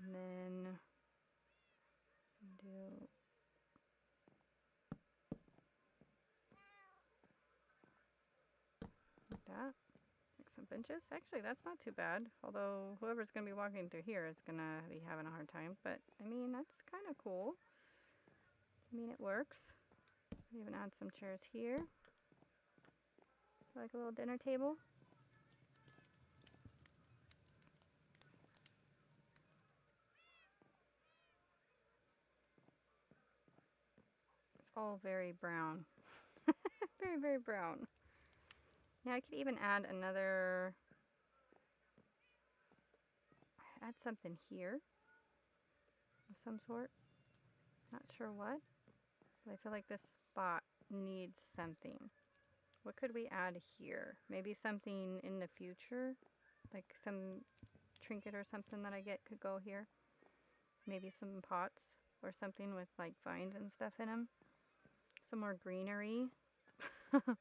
A: And then do like that. Like some benches. Actually, that's not too bad. Although whoever's going to be walking through here is going to be having a hard time. But, I mean, that's kind of cool. I mean, it works. Even add some chairs here. Like a little dinner table. It's all very brown. Very, very brown. Yeah, I could even add another... Add something here. Of some sort. Not sure what. But I feel like this spot needs something. What could we add here? Maybe something in the future? Like some trinket or something that I get could go here. Maybe some pots or something with like vines and stuff in them. Some more greenery. Alright,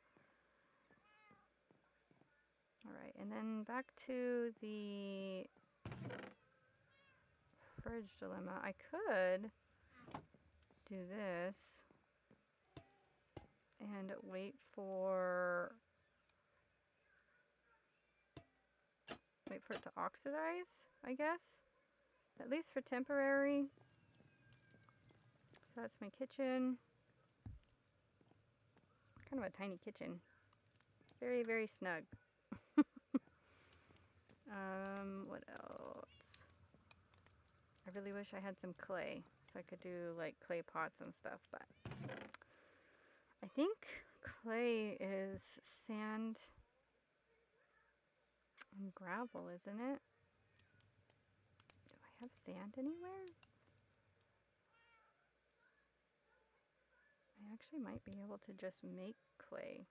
A: and then back to the fridge dilemma. I could do this and wait for it to oxidize, I guess. At least for temporary. So that's my kitchen. Kind of a tiny kitchen. Very, very snug. What else? I really wish I had some clay so I could do like clay pots and stuff, but I think clay is sand and gravel, isn't it? Do I have sand anywhere? I actually might be able to just make clay.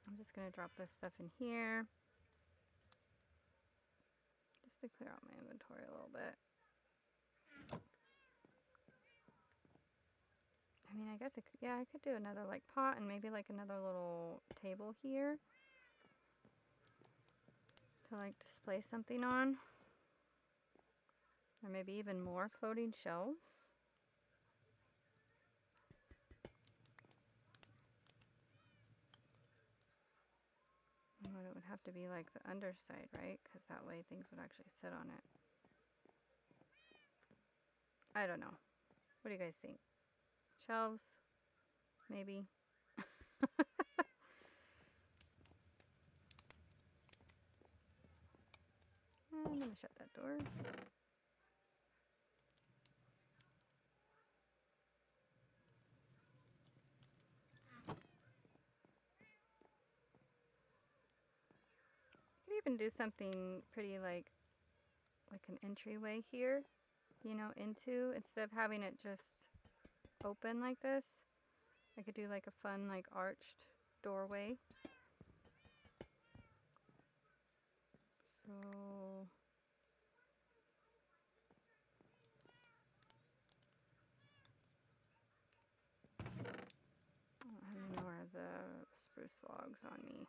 A: I'm just going to drop this stuff in here just to clear out my inventory a little bit. I mean, I guess I could do another like pot and maybe like another little table here to like display something on. Or maybe even more floating shelves. Well, it would have to be like the underside, right? Because that way things would actually sit on it. I don't know. What do you guys think? Shelves? Maybe? I'm gonna shut that door. You could even do something pretty like an entryway here, you know, into, instead of having it just open like this. I could do like a fun like arched doorway. So I don't have any more of the spruce logs on me.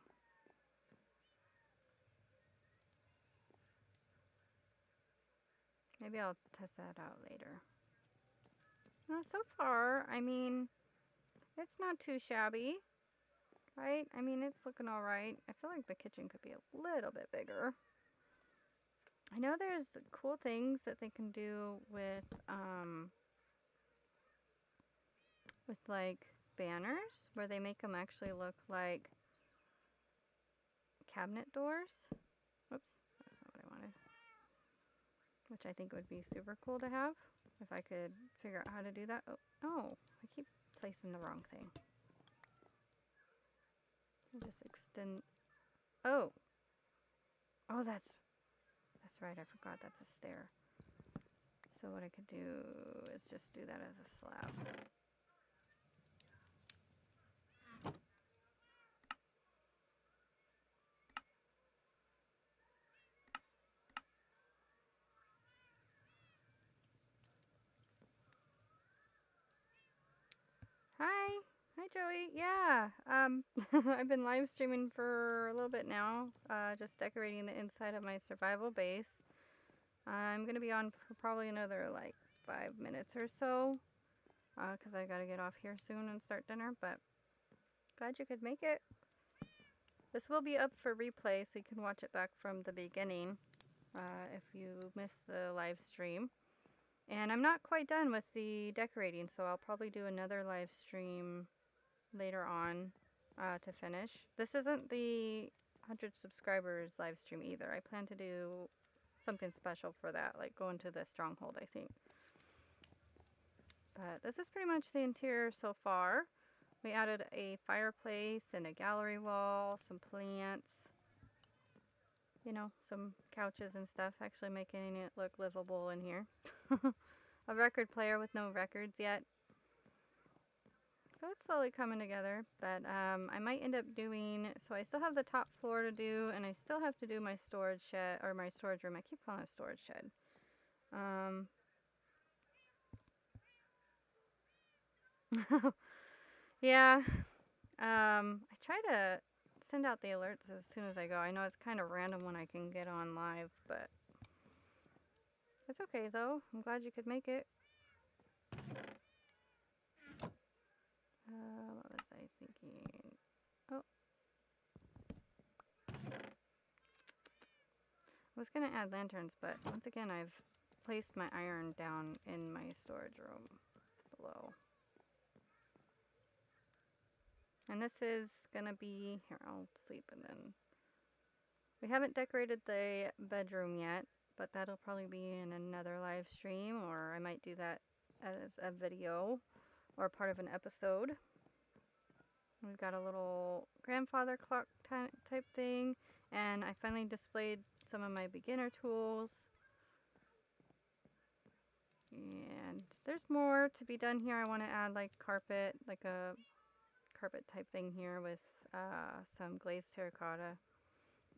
A: Maybe I'll test that out later. Well, so far, I mean, it's not too shabby, right? I mean, it's looking all right. I feel like the kitchen could be a little bit bigger. I know there's cool things that they can do with like banners where they make them actually look like cabinet doors. Oops, that's not what I wanted. Which I think would be super cool to have if I could figure out how to do that. Oh, I keep placing the wrong thing. I'll just extend. Oh, oh, that's right. I forgot that's a stair. So what I could do is just do that as a slab. Hi. Hi, Joey. Yeah. I've been live streaming for a little bit now, just decorating the inside of my survival base. I'm going to be on for probably another like 5 minutes or so, because I got to get off here soon and start dinner, but glad you could make it. This will be up for replay, so you can watch it back from the beginning if you missed the live stream. And I'm not quite done with the decorating, so I'll probably do another live stream later on to finish. This isn't the 100 subscribers live stream either. I plan to do something special for that, like go into the stronghold, I think. But this is pretty much the interior so far. We added a fireplace and a gallery wall, some plants, you know, some couches and stuff, actually making it look livable in here. A record player with no records yet. So it's slowly coming together, but I might end up doing, so I still have the top floor to do, and I still have to do my storage shed, or my storage room. I keep calling it a storage shed. Yeah, I try to send out the alerts as soon as I go. I know it's kind of random when I can get on live, but it's okay though. I'm glad you could make it. What was I thinking? Oh, I was gonna add lanterns, but once again, I've placed my iron down in my storage room below. And this is gonna be, here, I'll sleep and then, we haven't decorated the bedroom yet, but that'll probably be in another live stream, or I might do that as a video or part of an episode. We've got a little grandfather clock type thing, and I finally displayed some of my beginner tools. And there's more to be done here. I want to add like carpet, like a carpet type thing here with some glazed terracotta.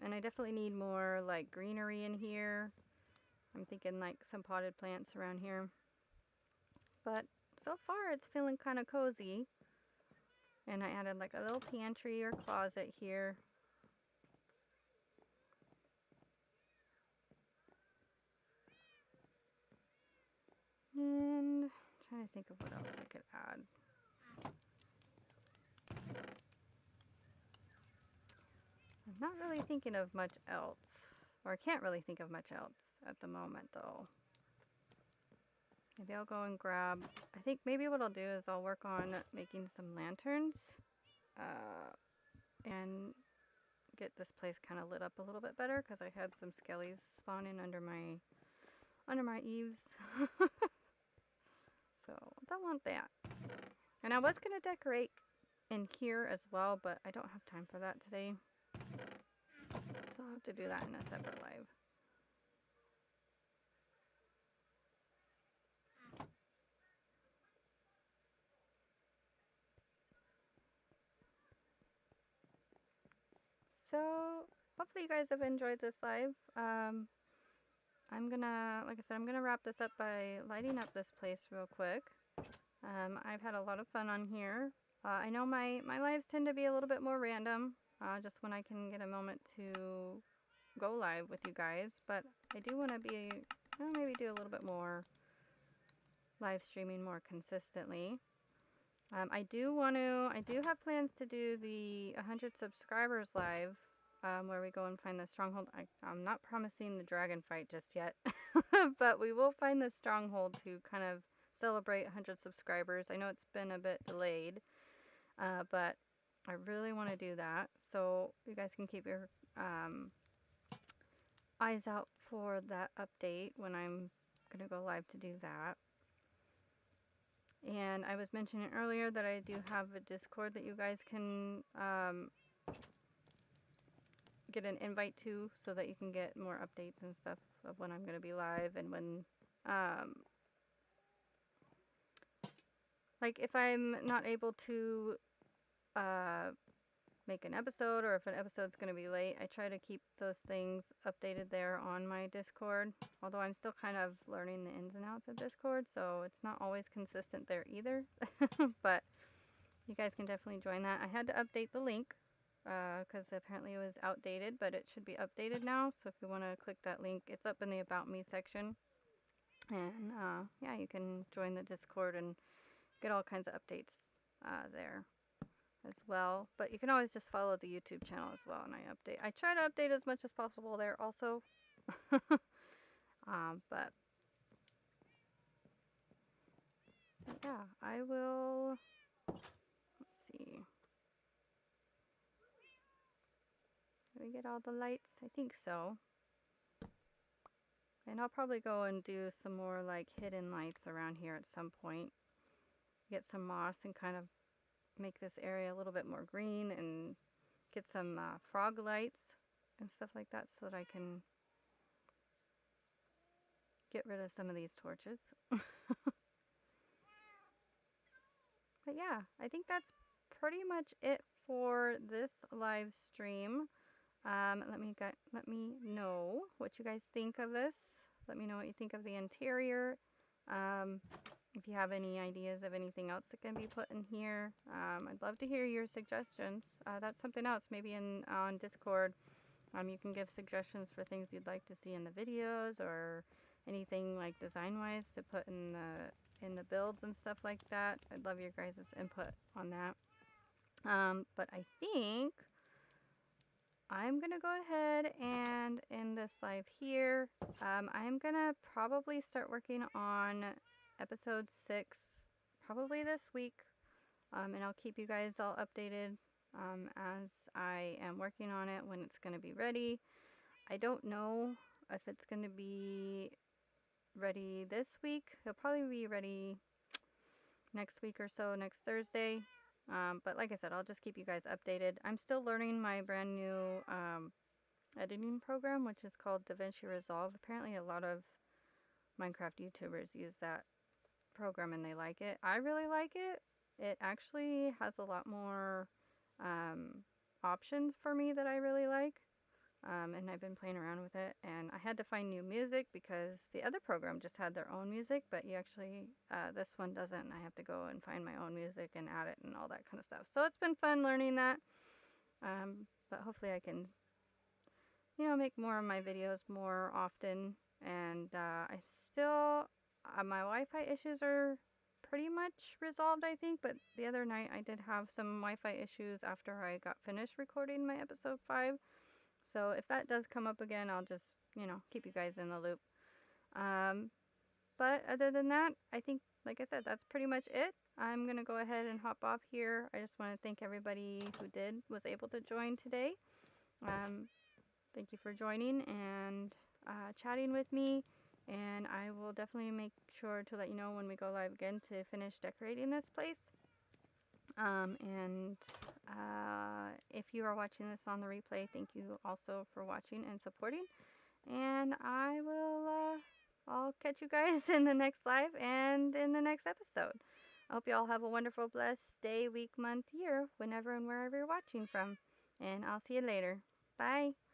A: And I definitely need more like greenery in here. I'm thinking like some potted plants around here. But so far it's feeling kind of cozy. And I added like a little pantry or closet here. And I'm trying to think of what else I could add. Not really thinking of much else. Or I can't really think of much else at the moment, though. Maybe I'll go and grab... I think maybe what I'll do is I'll work on making some lanterns. And get this place kind of lit up a little bit better, because I had some skellies spawning under my eaves. So, don't want that. And I was going to decorate in here as well, but I don't have time for that today. So I'll have to do that in a separate live. So hopefully you guys have enjoyed this live. I'm gonna, like I said, I'm gonna wrap this up by lighting up this place real quick. I've had a lot of fun on here. I know my lives tend to be a little bit more random, just when I can get a moment to go live with you guys, but I do want to be, maybe do a little bit more live streaming more consistently. I do have plans to do the 100 subscribers live, where we go and find the stronghold. I'm not promising the dragon fight just yet, but we will find the stronghold to kind of celebrate 100 subscribers. I know it's been a bit delayed, but I really want to do that. So you guys can keep your eyes out for that update when I'm going to go live to do that. And I was mentioning earlier that I do have a Discord that you guys can get an invite to, so that you can get more updates and stuff of when I'm going to be live, and when, like if I'm not able to make an episode, or if an episode's going to be late, I try to keep those things updated there on my Discord. Although I'm still kind of learning the ins and outs of Discord, so it's not always consistent there either. But you guys can definitely join that. I had to update the link because apparently it was outdated, but it should be updated now. So if you want to click that link, it's up in the About Me section. And yeah, you can join the Discord and get all kinds of updates there as well. But you can always just follow the YouTube channel as well, and I try to update as much as possible there also. But yeah, I will, let's see. Did we get all the lights? I think so. And I'll probably go and do some more like hidden lights around here at some point. Get some moss and kind of make this area a little bit more green, and get some frog lights and stuff like that, so that I can get rid of some of these torches. But yeah, I think that's pretty much it for this live stream. Let me know what you guys think of this. Let me know what you think of the interior. If you have any ideas of anything else that can be put in here, I'd love to hear your suggestions. That's something else. Maybe on Discord, you can give suggestions for things you'd like to see in the videos, or anything like design-wise to put in the builds and stuff like that. I'd love your guys' input on that. But I think I'm gonna go ahead and end this live here. I'm gonna probably start working on episode 6 probably this week, and I'll keep you guys all updated as I am working on it, when it's gonna be ready. I don't know if it's gonna be ready this week. It'll probably be ready next week or so, next Thursday. But like I said, I'll just keep you guys updated. I'm still learning my brand new editing program, which is called DaVinci Resolve. Apparently a lot of Minecraft YouTubers use that program and they like it. I really like it. It actually has a lot more options for me that I really like. And I've been playing around with it, and I had to find new music because the other program just had their own music, but you actually, this one doesn't, and I have to go and find my own music and add it and all that kind of stuff. So it's been fun learning that, but hopefully I can, make more of my videos more often. And I still, my Wi-Fi issues are pretty much resolved, I think, but the other night I did have some Wi-Fi issues after I got finished recording my episode 5. So if that does come up again, I'll just, keep you guys in the loop. Um, but other than that, I think, like I said, that's pretty much it. I'm going to go ahead and hop off here. I just want to thank everybody who was able to join today. Um, thank you for joining and chatting with me. And I will definitely make sure to let you know when we go live again to finish decorating this place. And if you are watching this on the replay, thank you also for watching and supporting. And I'll catch you guys in the next live and in the next episode. I hope you all have a wonderful, blessed day, week, month, year, whenever and wherever you're watching from. And I'll see you later. Bye.